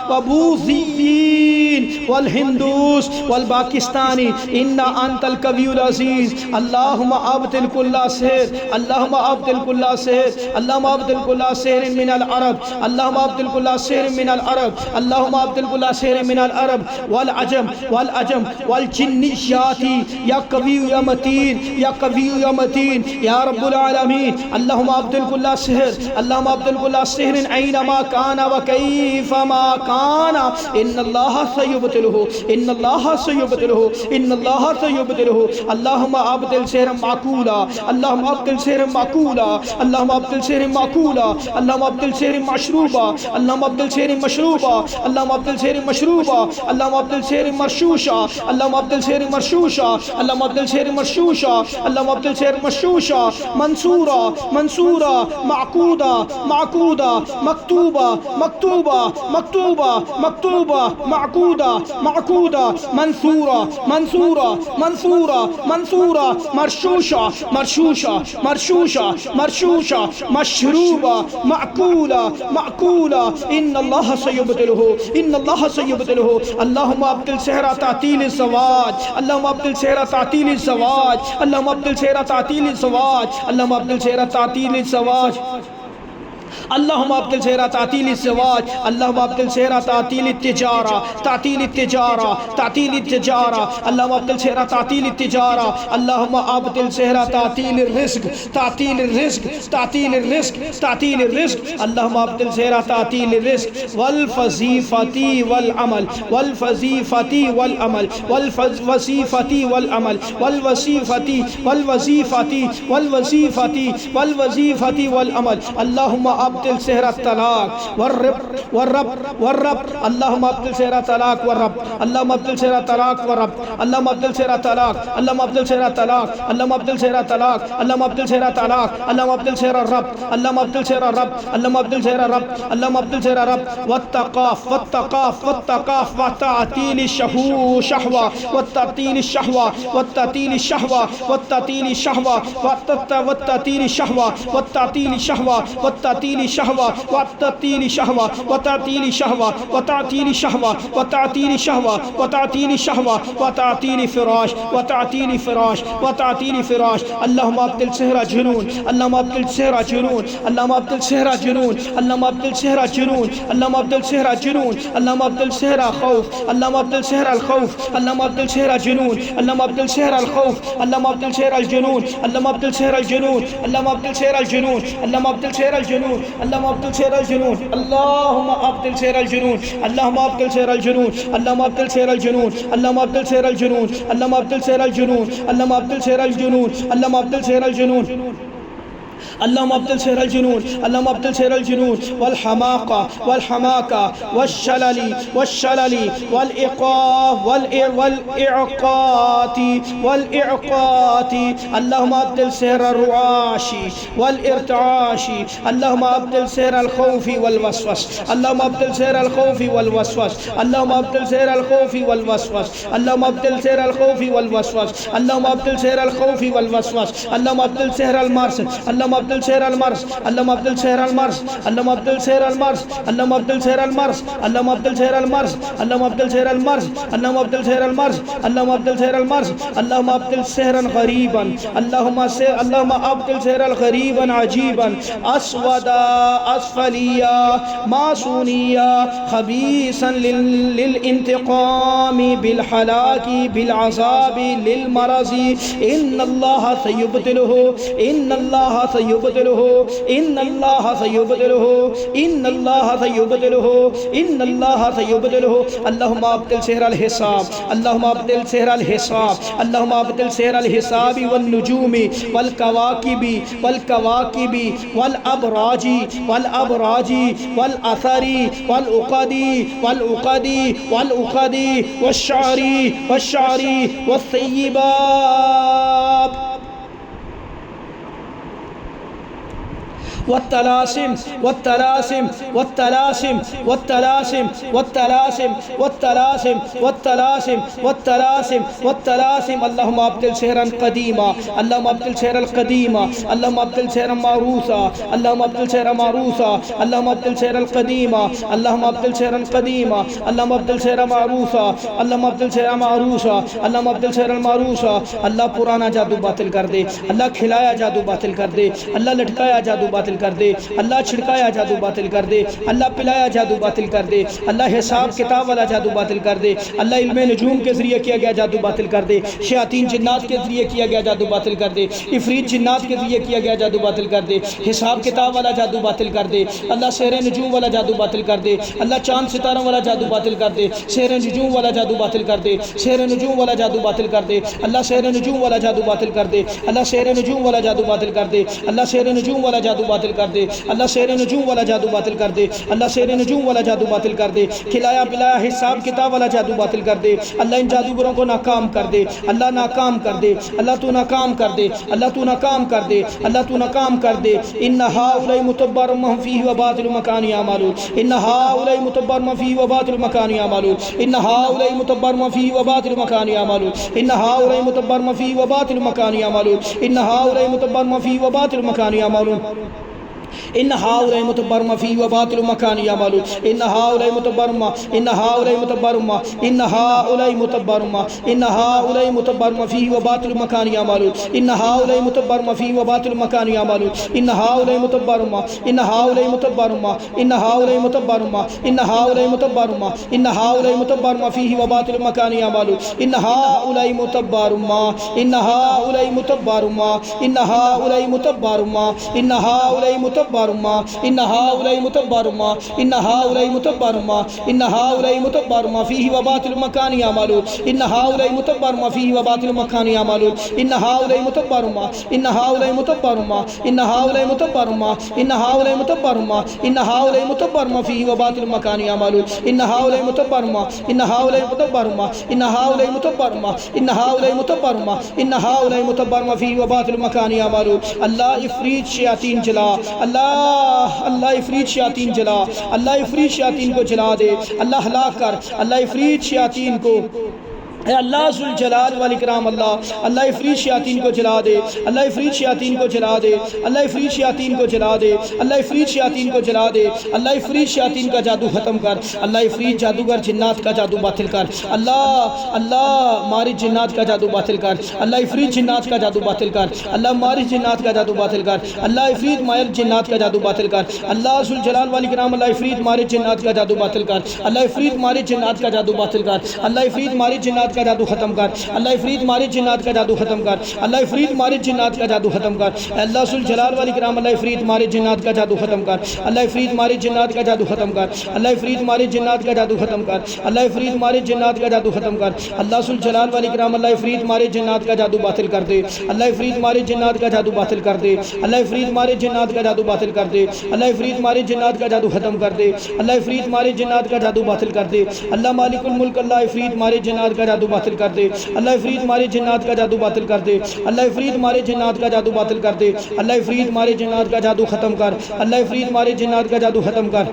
وبوذیین والہندوس والباکستانی، انا انت القوی العزیز، اللہم ابدل کل سحر، اللہم ابدل کل سحر، اللہم ابدل کل سحر من العرب، اللہم ابدل کل سحر من العرب، اللہم ابدل کل سحر من العرب والعجم والجنیات، یا قوی یا متین، یا قوی یا متین، یا رب العالمین، اللہم ابدل کل سحر، اللہم ابدل کل سحر اینما کان وکیف ما کان، ان اللہ سیبدلہ، ان اللہ سیبدلہ، ان اللہ سیبدلہ، اللہم ابدل سحر معقولا، اللہم ابدل سحر معقولا، اللہم ابدل سحر معقولا، اللہم ابدل سحر مشروبا، اللہم ابدل سحر مشروبا، اللہم ابدل سحر مشروبا، اللہم ابدل سحر مرشوشا، اللہم ابدل سحر مرشوشا، اللہم ابدل سحر مرشوشا، اللہم ابدل سحر مرشوشا، منصورا منصورا، معقودا معقودا، مکتوبہ مکتوبہ مکتوبہ مکتوبہ، معقودا معقودا، منصورا منصورا منصورا منصورا، مرشوشا مرشوشا مرشوشا مرشوشا، مشروبہ معقولا معقولا، ان اللہ سیبدلہ، ان اللہ سیبدلہ، اللہم ابدل سحر تعطیل الزواج، اللہم ابدل سحر تعطیل الزواج، اللہم ابدل سحر تعطیل الزواج، اللہم ابدل سحر تعطیل الزواج، اللہم ابدل سحر تعطیل الزواج، اللہم ابدل سحر تعطیل التجارہ، تعطیل التجارہ، تعطیل التجارہ، اللہم ابدل سحر تعطیل التجارہ، اللہم ابدل سحر تعطیل الرزق، تعطیل الرزق، تعطیل الرزق، تعطیل الرزق، اللہم ابدل سحر تعطیل الرزق، والفضیفتی والعمل، والفضیفتی والعمل، والوظیفتی والعمل، والوظیفتی والوظیفتی والوظیفتی والوظیفتی والعمل، اللہم ابدل ابدل سحر الطلاق والرب اللهم ابدل سحر الطلاق والرب اللهم ابدل سحر الطلاق والرب اللهم ابدل سحر الطلاق اللهم ابدل سحر الطلاق اللهم ابدل سحر الطلاق اللهم ابدل سحر الطلاق اللهم ابدل سحر الرب اللهم ابدل سحر الرب اللهم ابدل سحر الرب اللهم ابدل سحر الرب والتقاف وتعطيل الشهوة شهوة والتعطيل الشهوة والتعطيل الشهوة والتعطيل الشهوة والتعطيل الشهوة والتعطيل الشهوة والتعطيل الشهوة والتعطيل الشهوة وتعطيل الشهوة وتعطيل الشهوة وتعطيل الشهوة وتعطيل الشهوة وتعطيل فراش وتعطيل فراش وتعطيل فراش اللهم ابدل سحر جنون اللهم ابدل سحر جنون اللهم ابدل سحر جنون اللهم ابدل سحر جنون اللهم ابدل سحر جنون اللهم ابدل سحر خوف اللهم ابدل سحر الخوف اللهم ابدل سحر جنون اللهم ابدل سحر الخوف اللهم ابدل سحر الجنون اللهم ابدل سحر الجنون اللهم ابدل سحر الجنون اللهم ابدل سحر الجنون اللهم ابدل سحر الجنون اللهم ابدل سحر الجنون اللهم ابدل سحر الجنون اللهم ابدل سحر الجنون اللهم ابدل سحر الجنون اللهم ابدل سحر الجنون اللهم ابدل سحر الجنون اللهم ابدل سحر الجنون اللهم ابدل سحر الجنون اللهم ابدل سحر الجنون والحماقة والشلل والإعقات اللهم ابدل سحر الرعاش والارتعاش اللهم ابدل سحر الخوف والوسوس اللهم ابدل سحر الخوف والوسوس اللهم ابدل سحر الخوف والوسوس اللهم ابدل سحر الخوف والوسوس اللهم ابدل سحر الخوف والوسوس اللهم ابدل سحر المرس اللهم ابدل سحر المرس اللهم ابدل سحر المرس اللهم ابدل سحر المرس اللهم ابدل سحر المرس اللهم ابدل سحر المرس اللهم ابدل سحر المرس اللهم ابدل سحر المرس اللهم ابدل سحر المرس اللهم ابدل سحرا غريبا اللهم ابدل سحرا غريبا عجيبا اسودا اصفليا ماسونيا خبيثا للانتقام بالحلاك بالعذاب للمرض ان الله سيبدله ان الله سيبدله ان الله سيبدله ان الله سيبدله ان الله سيبدله اللهم ابدل سحر الحساب اللهم ابدل سحر الحساب اللهم ابدل سحر الحساب والنجوم والكواكب والابراج والاثر والعقد والشعر والثيبات والتلاسم والتلاسم والتلاسم والتلاسم والتلاسم والتلاسم والتلاسم والتلاسم والتلاسم اللهم ابدل سحرا قديما اللهم ابدل سحرا قديما اللهم ابدل سحرا موروثا اللهم ابدل سحرا موروثا اللهم ابدل سحرا قديما اللهم ابدل سحرا قديما اللهم ابدل سحرا موروثا اللهم ابدل سحرا موروثا اللهم ابدل سحرا موروثا اللہ پرانا جادو باطل کر دے اللہ کھلایا جادو باطل کر دے اللہ لٹکایا جادو باطل کر دے اللہ چھڑکایا جادو باطل کر دے اللہ پلایا جادو باطل کر دے اللہ حساب کتاب والا جادو باطل کر دے اللہ علم نجوم کے ذریعے کیا گیا جادو باطل کر دے شیاطین جنات کے ذریعے کیا گیا جادو باطل کر دے عفریت جنات کے ذریعے کیا گیا جادو باطل کر دے حساب کتاب والا جادو باطل کر دے اللہ سحر نجوم والا جادو باطل کر دے اللہ چاند ستاروں والا جادو باطل کر دے سحر نجوم والا جادو باطل کر دے سحر نجوم والا جادو باطل کر دے اللہ سحر نجوم والا جادو باطل کر دے اللہ سحر نجوم والا جادو باطل کر دے اللہ سحر نجوم والا جادو باطل کر دے اللہ سحر نجوم والا جادو باطل کر دے اللہ سحر نجوم والا جادو باطل کر دے کھلایا پلایا حساب کتاب والا جادو باطل کر دے اللہ ان جادوگروں کو ناکام کر دے اللہ ناکام کر دے اللہ تو ناکام کر دے اللہ تو ناکام کر دے اللہ تو ناکام کر دے ان هؤلاء متبر ما فيه وباطل مكان يعملون ان هؤلاء متبر ما فيه وباطل مكان يعملون ان هؤلاء متبر ما فيه وباطل مكان يعملون ان هؤلاء متبر ما فيه وباطل مكان يعملون ان هؤلاء متبر ما فيه وباطل مكان يعملون ان هؤلاء متبر ما فيه وباطل مكان يعملون ان هؤلاء متبر ما ان هؤلاء متبر ما ان هؤلاء متبر ما ان هؤلاء متبر ما فيه وباطل مكان يعملون ان هؤلاء متبر ما فيه وباطل مكان يعملون ان هؤلاء متبر ما ان هؤلاء متبر ما ان هؤلاء متبر ما ان هؤلاء متبر ما ان هؤلاء متبر ما فيه وباطل مكان يعملون ان هؤلاء متبر ما ان هؤلاء متبر ما ان هؤلاء متبر ما ان هؤلاء متبر متبر ما ان هؤلاء متبر ما ان هؤلاء متبر ما ان هؤلاء متبر ما فيه وباطل مكان يعملون ان هؤلاء متبر ما فيه وباطل مكان يعملون ان هؤلاء متبر ما ان هؤلاء متبر ما ان هؤلاء متبر ما ان هؤلاء متبر ما ان هؤلاء متبر ما فيه وباطل مكان يعملون ان هؤلاء متبر ما ان هؤلاء متبر ما ان هؤلاء متبر ما ان هؤلاء متبر ما ان هؤلاء متبر ما فيه وباطل مكان يعملون اللہ افریت شیاطین جلا اللہ اللہ افریت شیاطین جلا اللہ افریت شیاطین کو جلا دے اللہ ہلاک کر اللہ افریت شیاطین کو اے اللہ ذوالجلال والاکرام اللہ اللہ افریت شیاطین کو جلا دے اللہ افریت شیاطین کو جلا دے اللہ افریت شیاطین کو جلا دے اللہ افریت شیاطین کو جلا دے اللہ افریت شیاطین کا جادو ختم کر اللہ افریت جادوگر جنات کا جادو باطل کر اللہ اللہ مارد جنات کا جادو باطل کر اللہ افریت جنات کا جادو باطل کر اللہ مارد جنات کا جادو باطل کر اللہ افریت مائل جنات کا جادو باطل کر اللہ ذوالجلال والاکرام اللہ افریت مارد جنات کا جادو باطل کر اللہ افریت مارد جنات کا جادو باطل کر اللہ افریت مارد جنات کا جادو ختم کر اللہ افریت مارد جنات کا جادو ختم کر اللہ افریت مارد جنات کا جادو ختم کر اللہ ذوالجلال والاکرام اللہ افریت مارد جنات کا جادو ختم کر اللہ افریت مارد جنات کا جادو ختم کر اللہ افریت مارد جنات کا جادو ختم کر اللہ افریت مارد جنات کا جادو ختم کر اللہ ذوالجلال والاکرام اللہ افریت مارد جنات کا جادو باطل کر دے اللہ افریت مارد جنات کا جادو باطل کر دے اللہ افریت مارد جنات کا جادو باطل کر دے اللہ افریت مارد جنات کا جادو ختم کر دے اللہ افریت مارد جنات کا جادو باطل کر دے اللہ مالک الملک اللہ افریت مارد جنات کا جادو باطل کر دے اللہ افریت مارد جنات کا جادو باطل کر دے اللہ افریت مارد جنات کا جادو باطل کر دے اللہ افریت مارد جنات کا جادو ختم کر اللہ افریت مارد جنات کا جادو ختم کر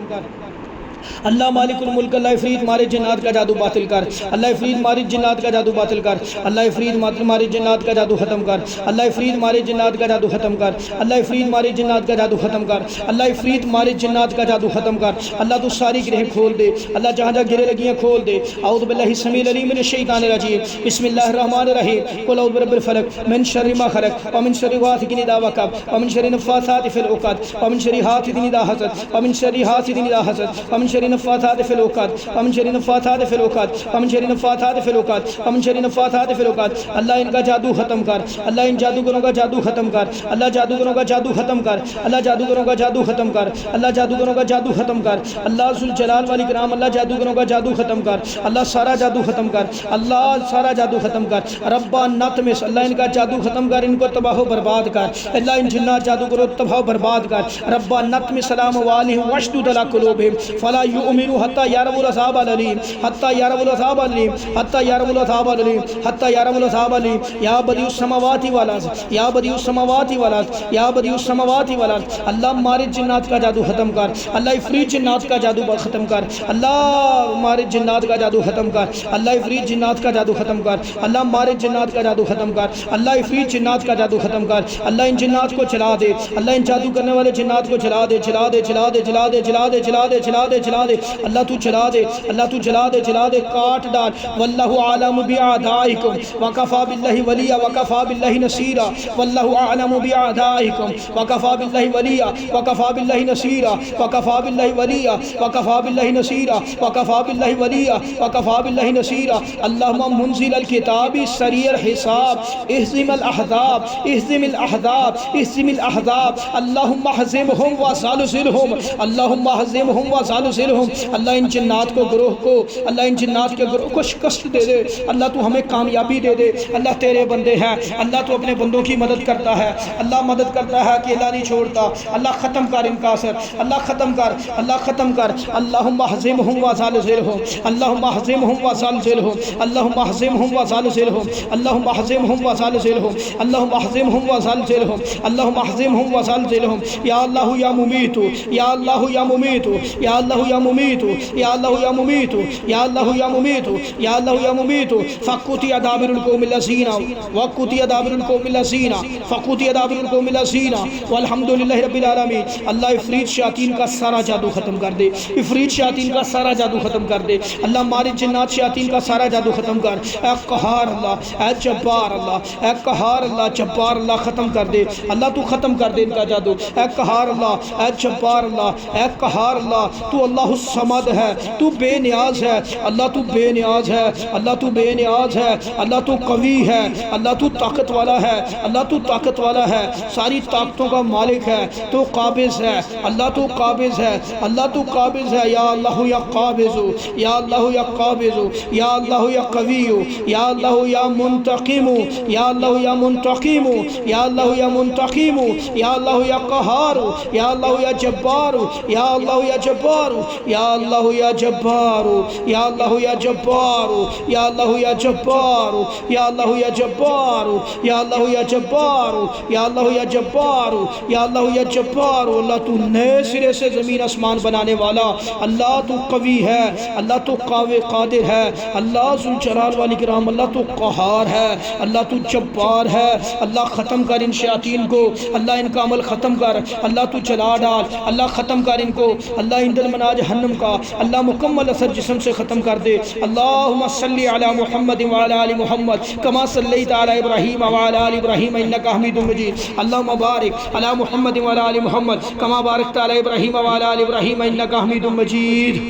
اللہ مالک الملک اللہ افریت مارد جنات کا جادو باطل کر اللہ افریت مارد جنات کا جادو باطل کر اللہ افریت مارد جنات کا جادو ختم کر اللہ افریت مارد جنات کا جادو ختم کر اللہ افریت مارد جنات کا جادو ختم کر اللہ افریت مارد جنات کا جادو ختم کر اللہ تو ساری گرہیں کھول دے اللہ جہاں جہاں گرے لگی ہیں کھول دے اعوذ باللہ السمیع العلیم من الشیطان الرجیم بسم اللہ الرحمن الرحیم قل اعوذ برب الفلق من شر ما خلق ومن شر غاسق اذا وقب ومن شر النفاثات في العقد ومن شر حاسد اذا حسد ومن شر حاسد اذا حسد ومن شر النفاثات في العقد ومن شر النفاثات في العقد ومن شر النفاثات في العقد ومن شر النفاثات في العقد اللہ ان کا جادو ختم کر اللہ ان جادوگروں کا جادو ختم کر اللہ جادوگروں کا جادو ختم کر اللہ جادوگروں کا جادو ختم کر اللہ جادوگروں کا جادو ختم کر اللہ ذوالجلال والاکرام اللہ جادوگروں کا جادو ختم کر اللہ سارا جادو ختم کر اللہ سارا جادو ختم کر ربا نتمس اللہ ان کا جادو ختم کر ان کو تباہ و برباد کر اللہ ان جنات جادوگروں تباہ و برباد کر ربا نتمس سلام والہم واشدد علی قلوبہم فلا یؤمنوا حتی یروا العذاب العلیم حتی یروا العذاب العلیم حتی یروا العذاب العلیم حتی یروا العذاب العلیم یا بدیع السماوات والارض یا بدیع السماوات والارض یا بدیع السماوات والارض اللہ مارد جنات کا جادو ختم کر اللہ افریت جنات کا جادو ختم کر اللہ مارد جنات کا جادو ختم کر اللہ افریت جنات کا جادو ختم کر اللہ مارد جنات کا جادو ختم کر اللہ افریت جنات کا جادو ختم کر اللہ ان جنات کو چلا دے اللہ ان جادو کرنے والے جنات کو چلا دے چلا دے چلا دے چلا دے چلا دے چلا دے چلا دے چلا دے اللہ تو چلا دے اللہ تو چلا دے چلا دے کاٹ ڈال واللہ اعلم باعدائکم وکفی باللہ ولیا وکفی باللہ نصیرا واللہ اعلم باعدائکم وکفی باللہ ولیا وکفی باللہ نصیرا وکفی باللہ ولیا وکفی باللہ نصیرا وکفی باللہ ولیا وکفی باللہ نصیرا اللہم منزل الکتاب سریع الحساب اہزم الاحزاب اہزم الاحزاب اہزم الاحزاب اللہم احزمہم وزلزلہم اللہم احزمہم وزلزلہم اللہ ان جنات کو گروہ کو اللہ ان جنات کے گروہ کو شکست دے دے اللہ تو ہمیں کامیابی دے دے اللہ تیرے بندے ہیں اللہ تو اپنے بندوں کی مدد کرتا ہے اللہ مدد کرتا ہے کہ اللہ نہیں چھوڑتا اللہ ختم کر ان کا اثر اللہ ختم کر اللہ ختم کر اللہم احزمہم وزلزلہم اللہم احزمہم وزلزلہم اللہم احزمہم وزلزلہم اللہم احزمہم وزلزلہم اللہم احزمہم وزلزلہم اللہم احزمہم وزلزلہم یا اللہ یا ممیت یا اللہ یا ممیت یا اللہ یا ممیت یا اللہ یا ممیت یا اللہ یا ممیت یا اللہ یا ممیت فقطع دابر القوم الذین وقطع دابر القوم الذین فقطع دابر القوم الذین والحمدللہ رب العالمین اللہ افریت شیاطین کا سارا جادو ختم کر دے افریت شیاطین کا سارا جادو ختم کر دے اللہ مارد جنات شیاطین کا سارا جادو ختم کر اے قہار اللہ اے جبار اللہ اے قہار اللہ جبار اللہ ختم کر دے اللہ تو ختم کر دے ان کا جادو اے قہار اللہ اے جبار اللہ اے قہار اللہ تو اللہ اللہ الصمد ہے، تو بے نیاز ہے اللہ، تو بے نیاز ہے اللہ، تو بے نیاز ہے اللہ، تو قوی ہے اللہ، تو طاقت والا ہے اللہ، تو طاقت والا ہے، ساری طاقتوں کا مالک ہے، تو قابض ہے اللہ، تو قابض ہے اللہ، تو قابض ہے، یا اللہ یا قابض، یا اللہ یا قابض، یا اللہ یا قوی، یا اللہ یا منتقم، یا اللہ یا منتقم، یا اللہ یا منتقم، یا اللہ یا قہار، یا اللہ یا جبار، یا اللہ یا جبار، یا اللہ یا جبار، یا اللہ یا جبار، یا اللہ یا جبار، یا اللہ یا جبار، یا اللہ یا جبار، یا اللہ یا جبار، یا اللہ یا جبار۔ اللہ تو نئے سرے سے زمین آسمان بنانے والا اللہ، تو قوی ہے اللہ، تو قادر ہے اللہ، ذوالجلال والاکرام اللہ، تو قہار ہے اللہ، تو جبار ہے اللہ، ختم کر ان شیاطین کو اللہ، ان کا عمل ختم کر اللہ، تو جلا ڈال اللہ، ختم کر ان کو اللہ، ایندھن بنا جہنم کا اللہ، مکمل اثر جسم سے ختم کر دے۔ اللہم صلی علی محمد وعلی آل محمد کما صلیت علی ابراہیم وعلی آل ابراہیم انک حمید مجید۔ اللہم بارک علی محمد وعلی آل محمد کما بارکت علی ابراہیم وعلی آل ابراہیم انک حمید مجید۔